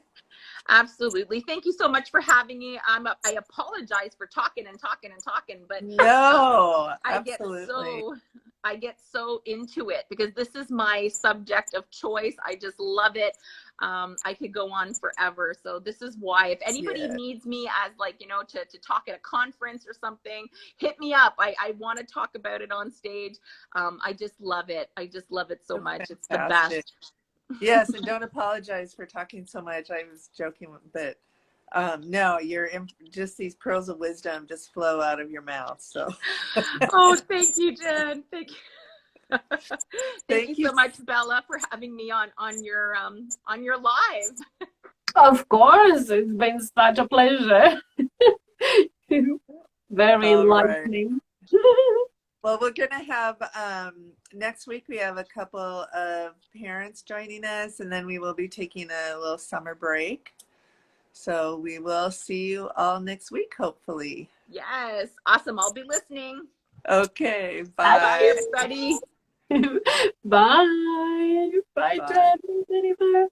Absolutely. Thank you so much for having me. I apologize for talking and talking and talking, but No, I absolutely. get so into it because this is my subject of choice. I just love it. I could go on forever. So this is why if anybody Yeah. needs me as like, to talk at a conference or something, hit me up. I want to talk about it on stage. I just love it. I just love it so Oh, much. It's the fantastic. best. Yes, and don't apologize for talking so much. I was joking, but no, just these pearls of wisdom just flow out of your mouth. So Oh, thank you, Jen. Thank you. Thank you thank you. so much, Bella, for having me on your live. Of course, it's been such a pleasure. Very All right. enlightening. Well, we're going to have next week, we have a couple of parents joining us, and then we will be taking a little summer break. So we will see you all next week, hopefully. Yes, awesome. I'll be listening. Okay, Bye, bye. everybody. Bye. Bye, Bye. Jen.